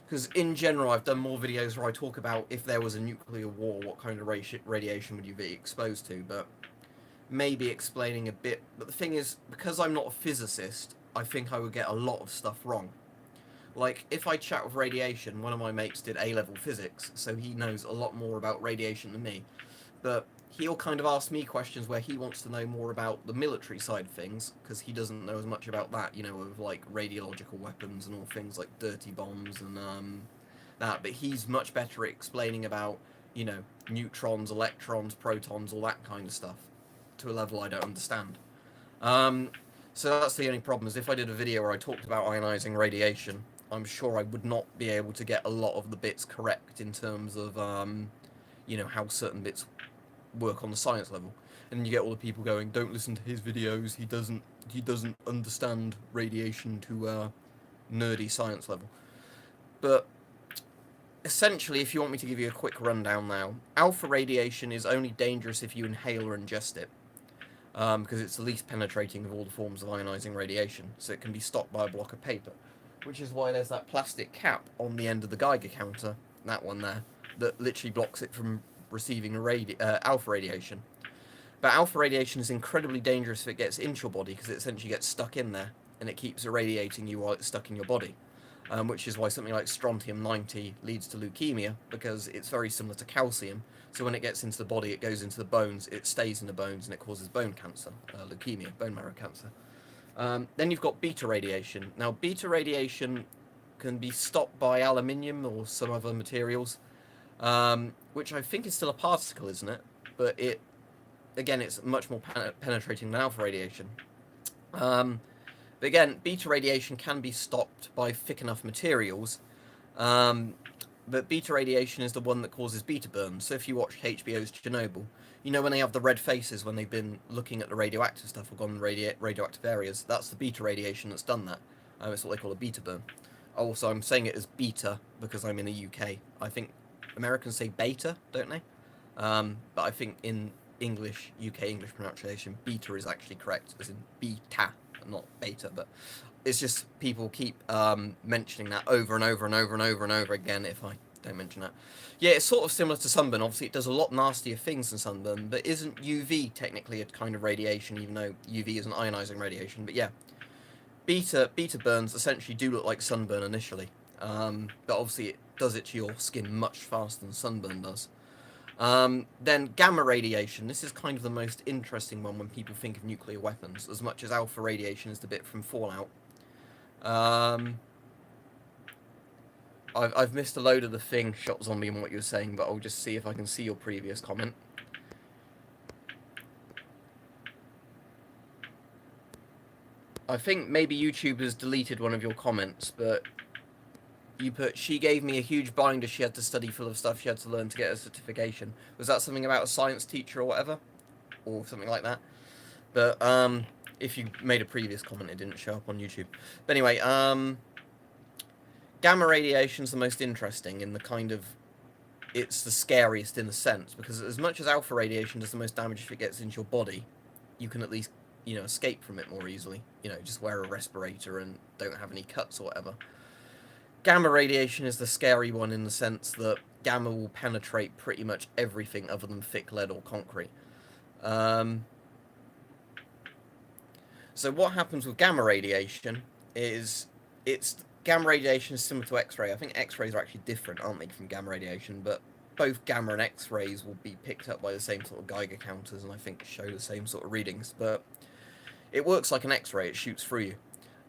Because in general, I've done more videos where I talk about if there was a nuclear war, what kind of radiation would you be exposed to, but maybe explaining a bit. But the thing is, because I'm not a physicist, I think I would get a lot of stuff wrong. Like, if I chat with radiation, one of my mates did A-level physics, so he knows a lot more about radiation than me. But he'll kind of ask me questions where he wants to know more about the military side of things, because he doesn't know as much about that, you know, of like radiological weapons and all things like dirty bombs and that. But he's much better at explaining about, you know, neutrons, electrons, protons, all that kind of stuff, to a level I don't understand. So that's the only problem, is if I did a video where I talked about ionizing radiation, I'm sure I would not be able to get a lot of the bits correct in terms of, you know, how certain bits work on the science level. And you get all the people going, don't listen to his videos, he doesn't understand radiation to a nerdy science level. But essentially, if you want me to give you a quick rundown now, alpha radiation is only dangerous if you inhale or ingest it. Because it's the least penetrating of all the forms of ionizing radiation, so it can be stopped by a block of paper. Which is why there's that plastic cap on the end of the Geiger counter, that one there, that literally blocks it from receiving alpha radiation. But alpha radiation is incredibly dangerous if it gets into your body, because it essentially gets stuck in there, and it keeps irradiating you while it's stuck in your body. Which is why something like strontium-90 leads to leukemia, because it's very similar to calcium. So when it gets into the body, it goes into the bones, it stays in the bones, and it causes bone cancer, leukemia, bone marrow cancer. Then you've got beta radiation. Now, beta radiation can be stopped by aluminium or some other materials, which I think is still a particle, isn't it? But again, it's much more penetrating than alpha radiation. But again, beta radiation can be stopped by thick enough materials. But beta radiation is the one that causes beta burns. So if you watch HBO's Chernobyl, you know when they have the red faces when they've been looking at the radioactive stuff or gone in radioactive areas, that's the beta radiation that's done that. It's what they call a beta burn. Also, I'm saying it as beta because I'm in the UK. I think Americans say beta, don't they? But I think in English, UK English pronunciation, beta is actually correct, as in beta, not beta. But it's just people keep mentioning that over and over and over and over and over again if I don't mention that. Yeah, it's sort of similar to sunburn. Obviously, it does a lot nastier things than sunburn, but isn't UV technically a kind of radiation, even though UV is an ionizing radiation? But yeah, beta burns essentially do look like sunburn initially, but obviously it does it to your skin much faster than sunburn does. Then gamma radiation. This is kind of the most interesting one when people think of nuclear weapons, as much as alpha radiation is the bit from Fallout. Um, I've missed a load of the thing shot zombie and what you were saying, but I'll just see if I can see your previous comment. I think maybe YouTube has deleted one of your comments, but you put, she gave me a huge binder she had to study full of stuff she had to learn to get a certification. Was that something about a science teacher or whatever? Or something like that? But, if you made a previous comment, it didn't show up on YouTube. But anyway, gamma radiation's the most interesting in the kind of, it's the scariest in a sense, because as much as alpha radiation does the most damage if it gets into your body, you can at least, escape from it more easily. Just wear a respirator and don't have any cuts or whatever. Gamma radiation is the scary one in the sense that gamma will penetrate pretty much everything other than thick lead or concrete. So what happens with gamma radiation is gamma radiation is similar to X-ray. I think X-rays are actually different, aren't they, from gamma radiation? But both gamma and X-rays will be picked up by the same sort of Geiger counters and I think show the same sort of readings. But it works like an X-ray. It shoots through you.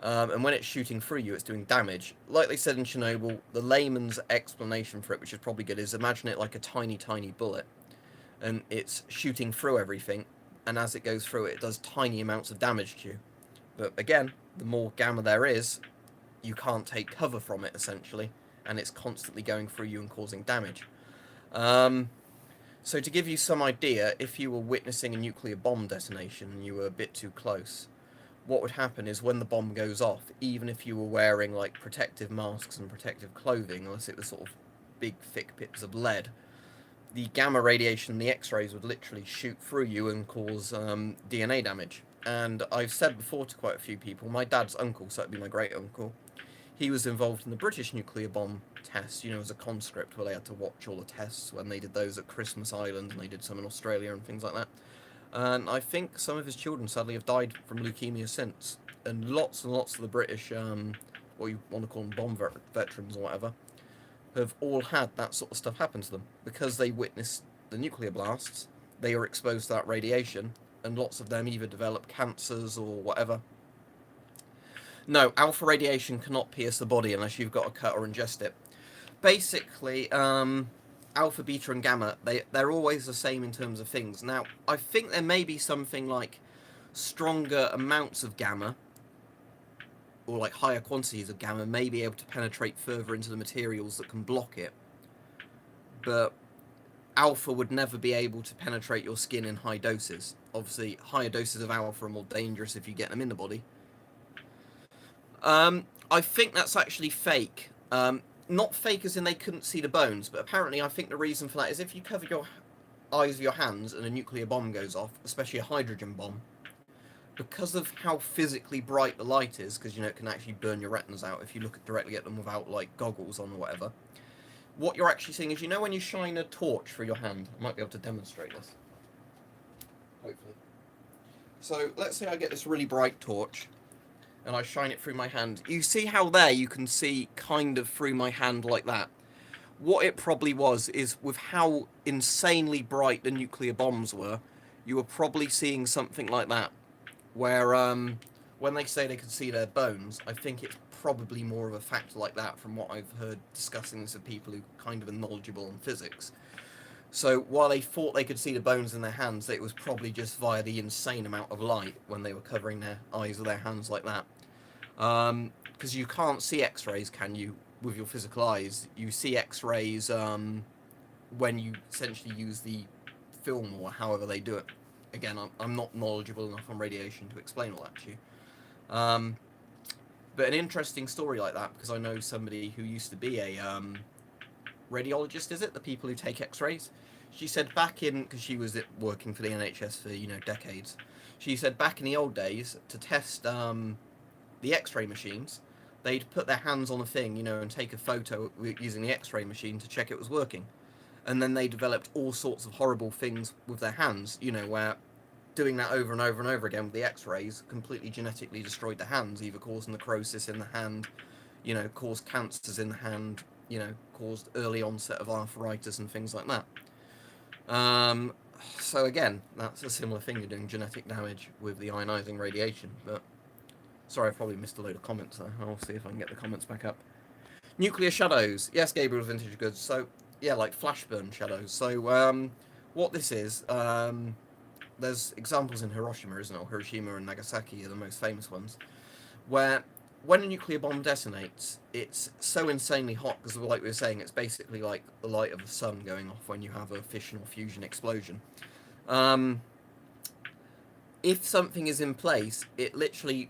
And when it's shooting through you, it's doing damage. Like they said in Chernobyl, the layman's explanation for it, which is probably good, is imagine it like a tiny, tiny bullet. And it's shooting through everything, and as it goes through it, it does tiny amounts of damage to you. But again, the more gamma there is, you can't take cover from it, essentially, and it's constantly going through you and causing damage. So to give you some idea, if you were witnessing a nuclear bomb detonation and you were a bit too close, what would happen is when the bomb goes off, even if you were wearing like protective masks and protective clothing, unless it was sort of big thick bits of lead, the gamma radiation and the X-rays would literally shoot through you and cause DNA damage. And I've said before to quite a few people, my dad's uncle, so that'd be my great uncle, he was involved in the British nuclear bomb tests, as a conscript, where they had to watch all the tests when they did those at Christmas Island, and they did some in Australia and things like that. And I think some of his children sadly have died from leukemia since. And lots of the British, what you want to call them, bomb veterans or whatever, have all had that sort of stuff happen to them. Because they witnessed the nuclear blasts, they are exposed to that radiation, and lots of them either develop cancers or whatever. No, alpha radiation cannot pierce the body unless you've got to cut or ingest it. Basically, alpha, beta, and gamma, they're always the same in terms of things. Now, I think there may be something like stronger amounts of gamma, or like higher quantities of gamma, may be able to penetrate further into the materials that can block it. But alpha would never be able to penetrate your skin in high doses. Obviously, higher doses of alpha are more dangerous if you get them in the body. I think that's actually fake. Not fake as in they couldn't see the bones, but apparently I think the reason for that is if you cover your eyes with your hands and a nuclear bomb goes off, especially a hydrogen bomb, because of how physically bright the light is, because it can actually burn your retinas out if you look directly at them without like goggles on or whatever, what you're actually seeing is, when you shine a torch through your hand, I might be able to demonstrate this, hopefully. So let's say I get this really bright torch and I shine it through my hand. You see how there you can see kind of through my hand like that? What it probably was is with how insanely bright the nuclear bombs were, you were probably seeing something like that. Where when they say they could see their bones, I think it's probably more of a factor like that from what I've heard discussing this with people who kind of are knowledgeable in physics. So while they thought they could see the bones in their hands, it was probably just via the insane amount of light when they were covering their eyes with their hands like that. Because you can't see X-rays, can you, with your physical eyes? You see X-rays when you essentially use the film or however they do it. Again, I'm not knowledgeable enough on radiation to explain all that to you. But an interesting story like that, because I know somebody who used to be a radiologist, is it? The people who take X-rays? She said back in, because she was working for the NHS for, decades, she said back in the old days, to test the X-ray machines, they'd put their hands on a thing, and take a photo using the X-ray machine to check it was working. And then they developed all sorts of horrible things with their hands, where doing that over and over and over again with the X-rays completely genetically destroyed the hands, either caused necrosis in the hand, caused cancers in the hand, caused early onset of arthritis and things like that. So again, that's a similar thing. You're doing genetic damage with the ionizing radiation, but Sorry, I've probably missed a load of comments there. I'll see if I can get the comments back up. Nuclear shadows. Yes, Gabriel's vintage goods. So, yeah, like flashburn shadows. So, what this is, there's examples in Hiroshima, isn't it? Or Hiroshima and Nagasaki are the most famous ones, where when a nuclear bomb detonates, it's so insanely hot because, like we were saying, it's basically like the light of the sun going off when you have a fission or fusion explosion. If something is in place, it literally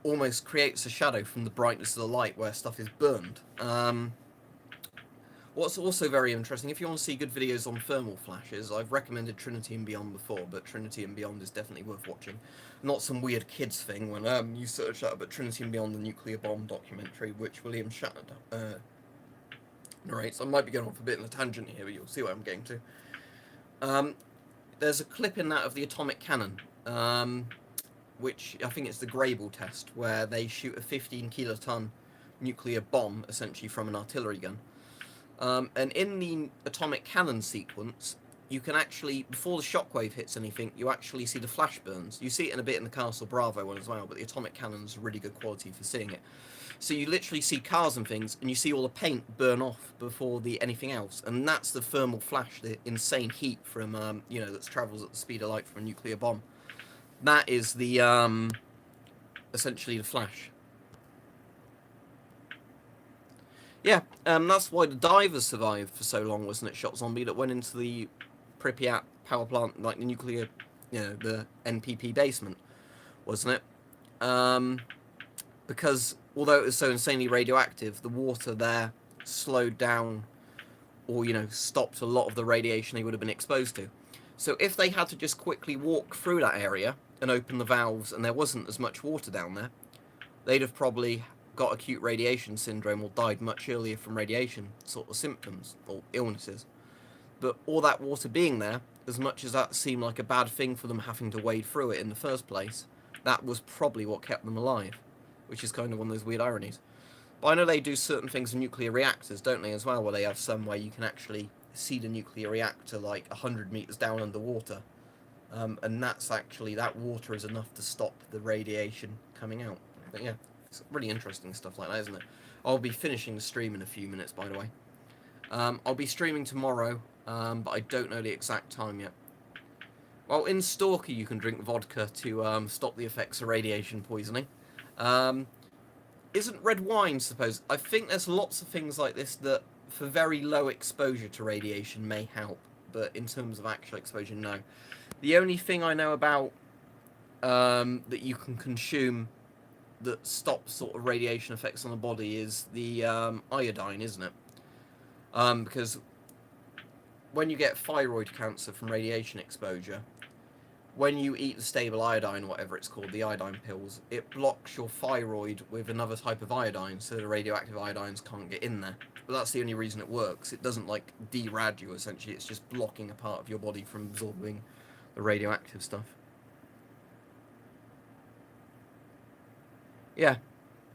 almost creates a shadow from the brightness of the light where stuff is burned. What's also very interesting, if you want to see good videos on thermal flashes, I've recommended Trinity and Beyond before, but Trinity and Beyond is definitely worth watching. Not some weird kids thing when you search that, but Trinity and Beyond, the nuclear bomb documentary, which William Shatner narrates. I might be going off a bit on a tangent here, but you'll see what I'm getting to. There's a clip in that of the atomic cannon, which I think it's the Grable test, where they shoot a 15 kiloton nuclear bomb, essentially from an artillery gun. And in the atomic cannon sequence, you can actually, before the shockwave hits anything, you actually see the flash burns. You see it in a bit in the Castle Bravo one as well, but the atomic cannon's really good quality for seeing it. So you literally see cars and things, and you see all the paint burn off before the anything else, and that's the thermal flash, the insane heat from that travels at the speed of light from a nuclear bomb. That is the essentially the flash. Yeah, that's why the divers survived for so long, wasn't it? Shot Zombie that went into the Pripyat power plant, like the nuclear, the NPP basement, wasn't it? Because although it was so insanely radioactive, the water there slowed down or, stopped a lot of the radiation they would have been exposed to. So if they had to just quickly walk through that area and open the valves and there wasn't as much water down there, they'd have probably got acute radiation syndrome or died much earlier from radiation sort of symptoms or illnesses. But all that water being there, as much as that seemed like a bad thing for them having to wade through it in the first place, that was probably what kept them alive, which is kind of one of those weird ironies. But I know they do certain things in nuclear reactors, don't they, as well, where they have some where you can actually see the nuclear reactor like 100 meters down underwater. And that's actually, that water is enough to stop the radiation coming out. But yeah, it's really interesting stuff like that, isn't it? I'll be finishing the stream in a few minutes, by the way. I'll be streaming tomorrow, but I don't know the exact time yet. Well, in Stalker you can drink vodka to stop the effects of radiation poisoning. Isn't red wine supposed... I think there's lots of things like this that, for very low exposure to radiation, may help. But in terms of actual exposure, no. The only thing I know about that you can consume that stops sort of radiation effects on the body is the iodine, isn't it? Because when you get thyroid cancer from radiation exposure, when you eat the stable iodine, whatever it's called, the iodine pills, it blocks your thyroid with another type of iodine, so the radioactive iodines can't get in there. But that's the only reason it works. It doesn't, like, derad you, essentially. It's just blocking a part of your body from absorbing the radioactive stuff. Yeah.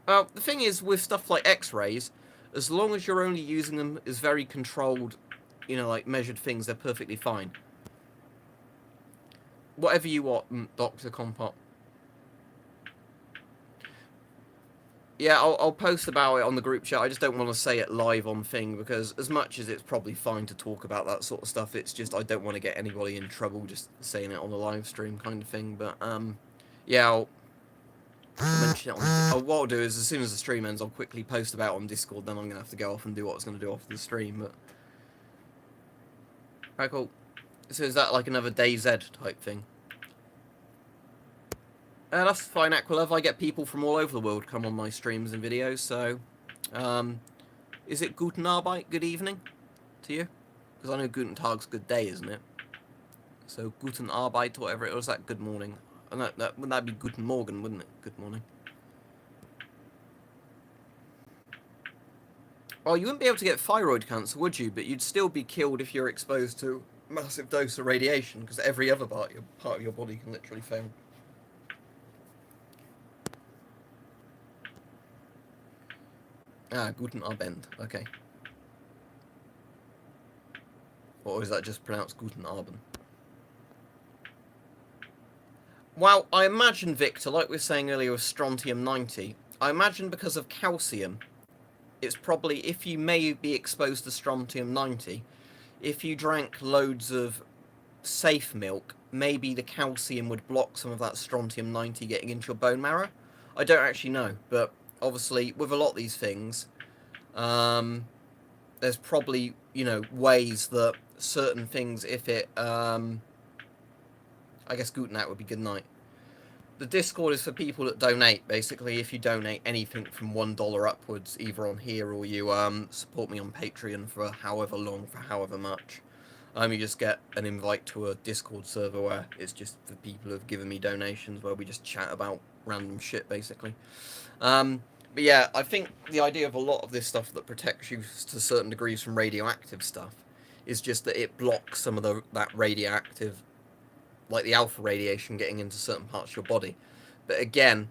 Well, the thing is, with stuff like X-rays, as long as you're only using them as very controlled, like measured things, they're perfectly fine. Whatever you want, Dr. Compot. Yeah, I'll post about it on the group chat. I just don't want to say it live on thing, because as much as it's probably fine to talk about that sort of stuff, it's just I don't want to get anybody in trouble just saying it on the live stream kind of thing. But, yeah, I'll mention it on... what I'll do is, as soon as the stream ends, I'll quickly post about it on Discord, then I'm going to have to go off and do what I was going to do after the stream, but... Alright, cool. So is that like another DayZ type thing? That's fine, Aqualove. I get people from all over the world come on my streams and videos, so... is it Guten Arbeit, good evening, to you? Because I know Guten Tag's good day, isn't it? So Guten Arbeit, whatever it was, that good morning. And wouldn't that be Guten Morgen, wouldn't it? Good morning. Well, you wouldn't be able to get thyroid cancer, would you? But you'd still be killed if you're exposed to a massive dose of radiation, because every other part of your body can literally fail. Ah, Guten Abend. Okay. Or is that just pronounced Guten Abend? Well, I imagine, Victor, like we were saying earlier with strontium-90, I imagine because of calcium, it's probably, if you may be exposed to strontium-90, if you drank loads of safe milk, maybe the calcium would block some of that strontium-90 getting into your bone marrow. I don't actually know, but obviously with a lot of these things, there's probably, ways that certain things, if it, I guess Guten Nacht would be good night. The Discord is for people that donate. Basically, if you donate anything from $1 upwards, either on here or you support me on Patreon for however long, for however much, you just get an invite to a Discord server where it's just for people who've given me donations, where we just chat about random shit, basically. But yeah, I think the idea of a lot of this stuff that protects you to certain degrees from radioactive stuff is just that it blocks some of that radioactive, like the alpha radiation, getting into certain parts of your body. But again,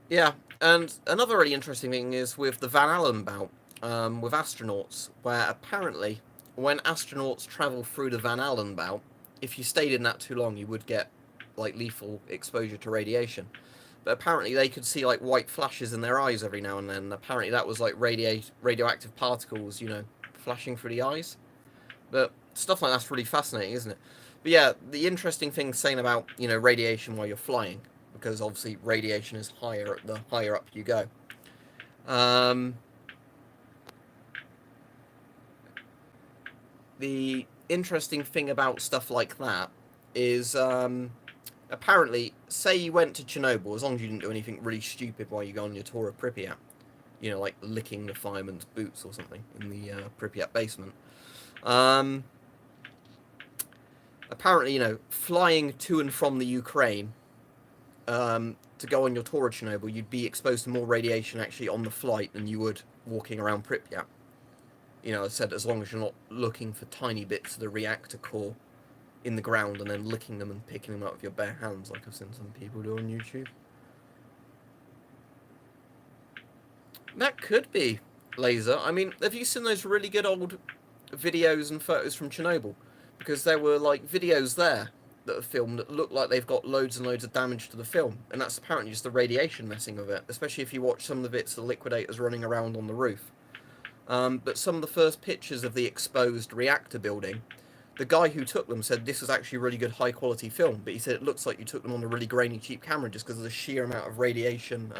yeah, and another really interesting thing is with the Van Allen belt, with astronauts, where apparently when astronauts travel through the Van Allen belt, if you stayed in that too long, you would get like lethal exposure to radiation. But apparently they could see like white flashes in their eyes every now and then. Apparently that was like radioactive particles, flashing through the eyes. But stuff like that's really fascinating, isn't it? But yeah, the interesting thing saying about, radiation while you're flying, because obviously radiation is higher the higher up you go. The interesting thing about stuff like that is apparently, say you went to Chernobyl, as long as you didn't do anything really stupid while you go on your tour of Pripyat, like licking the fireman's boots or something in the Pripyat basement. Apparently, flying to and from the Ukraine to go on your tour of Chernobyl, you'd be exposed to more radiation actually on the flight than you would walking around Pripyat. I said, as long as you're not looking for tiny bits of the reactor core in the ground and then licking them and picking them up with your bare hands, like I've seen some people do on YouTube. That could be laser. I mean, have you seen those really good old videos and photos from Chernobyl? Because there were like videos there that are filmed that look like they've got loads and loads of damage to the film, and that's apparently just the radiation messing with it, especially if you watch some of the bits of the liquidators running around on the roof. But some of the first pictures of the exposed reactor building, the guy who took them said this was actually really good high quality film, but he said it looks like you took them on a really grainy cheap camera just because of the sheer amount of radiation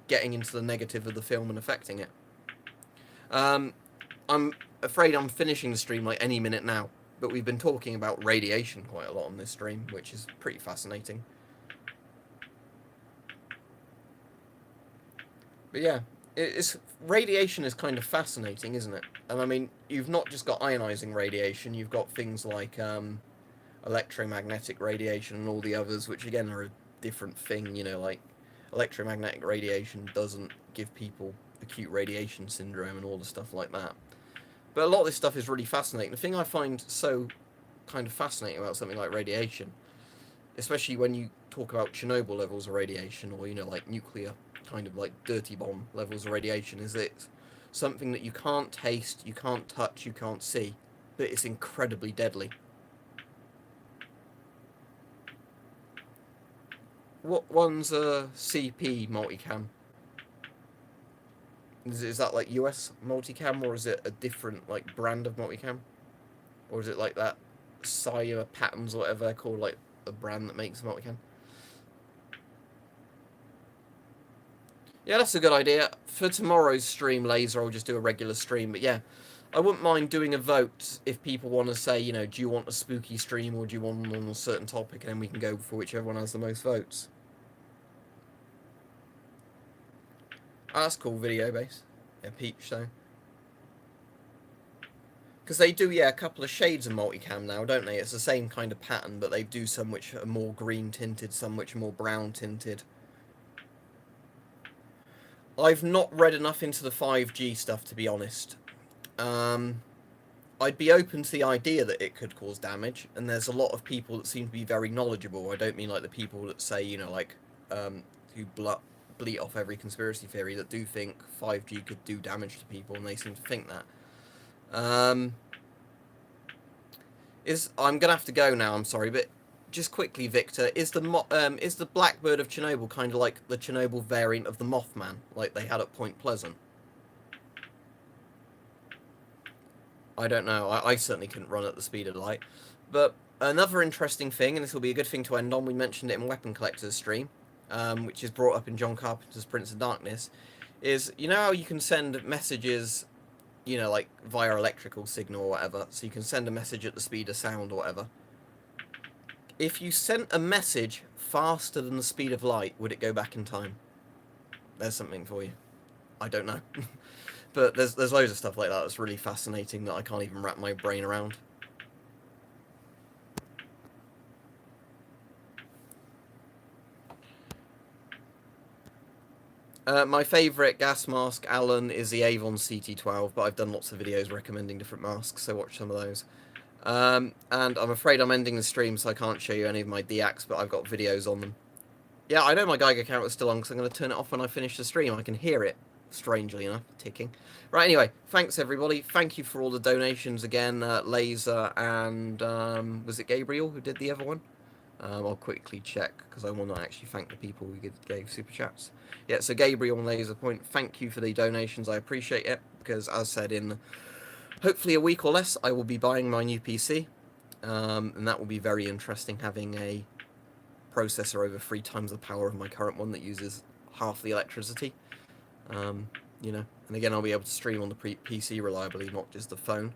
getting into the negative of the film and affecting it. I'm afraid I'm finishing the stream like any minute now, but we've been talking about radiation quite a lot on this stream, which is pretty fascinating. But yeah, radiation is kind of fascinating, isn't it? And I mean, you've not just got ionizing radiation, you've got things like electromagnetic radiation and all the others, which again are a different thing, like electromagnetic radiation doesn't give people acute radiation syndrome and all the stuff like that. But a lot of this stuff is really fascinating. The thing I find so kind of fascinating about something like radiation, especially when you talk about Chernobyl levels of radiation, or like nuclear kind of like dirty bomb levels of radiation, is that it's something that you can't taste, you can't touch, you can't see, but it's incredibly deadly. What one's a CP multicam? Is that like US multicam, or is it a different like brand of multicam? Or is it like that Saya Patterns or whatever they're called, like a brand that makes multicam? Yeah, that's a good idea. For tomorrow's stream, Laser, I'll just do a regular stream. But yeah, I wouldn't mind doing a vote if people want to say, do you want a spooky stream or do you want one on a certain topic, and then we can go for whichever one has the most votes. Oh, that's cool, video base. Yeah, Peach, so. Because they do, a couple of shades of multicam now, don't they? It's the same kind of pattern, but they do some which are more green tinted, some which are more brown tinted. I've not read enough into the 5G stuff, to be honest. I'd be open to the idea that it could cause damage, and there's a lot of people that seem to be very knowledgeable. I don't mean like the people that say, who bleat off every conspiracy theory, that do think 5G could do damage to people, and they seem to think that. I'm gonna have to go now. I'm sorry, but just quickly, Victor, is the Blackbird of Chernobyl kind of like the Chernobyl variant of the Mothman, like they had at Point Pleasant? I don't know. I certainly couldn't run at the speed of light. But another interesting thing, and this will be a good thing to end on, we mentioned it in Weapon Collector's stream, which is brought up in John Carpenter's Prince of Darkness, is, you know how you can send messages, you know, like via electrical signal or whatever, so you can send a message at the speed of sound or whatever. If you sent a message faster than the speed of light, would it go back in time? There's something for you. I don't know. But there's loads of stuff like that that's really fascinating that I can't even wrap my brain around. My favourite gas mask, Alan, is the Avon CT12, but I've done lots of videos recommending different masks, so watch some of those. And I'm afraid I'm ending the stream, so I can't show you any of my DX, but I've got videos on them. Yeah, I know my Geiger counter's still on, because I'm going to turn it off when I finish the stream. I can hear it, strangely enough, ticking. Right, anyway, thanks everybody. Thank you for all the donations again, Laser and, was it Gabriel who did the other one? I'll quickly check, because I want to actually thank the people who gave super chats. Yeah, so Gabriel and Laser Point, thank you for the donations. I appreciate it, because as said, in hopefully a week or less, I will be buying my new PC. And that will be very interesting, having a processor over 3 times the power of my current one that uses half the electricity. You know, and again, I'll be able to stream on the PC reliably, not just the phone,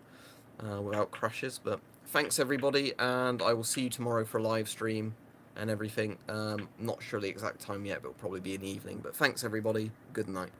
without crashes. But thanks everybody, and I will see you tomorrow for a live stream and everything. Not sure the exact time yet, but it'll probably be in the evening. But thanks everybody, good night.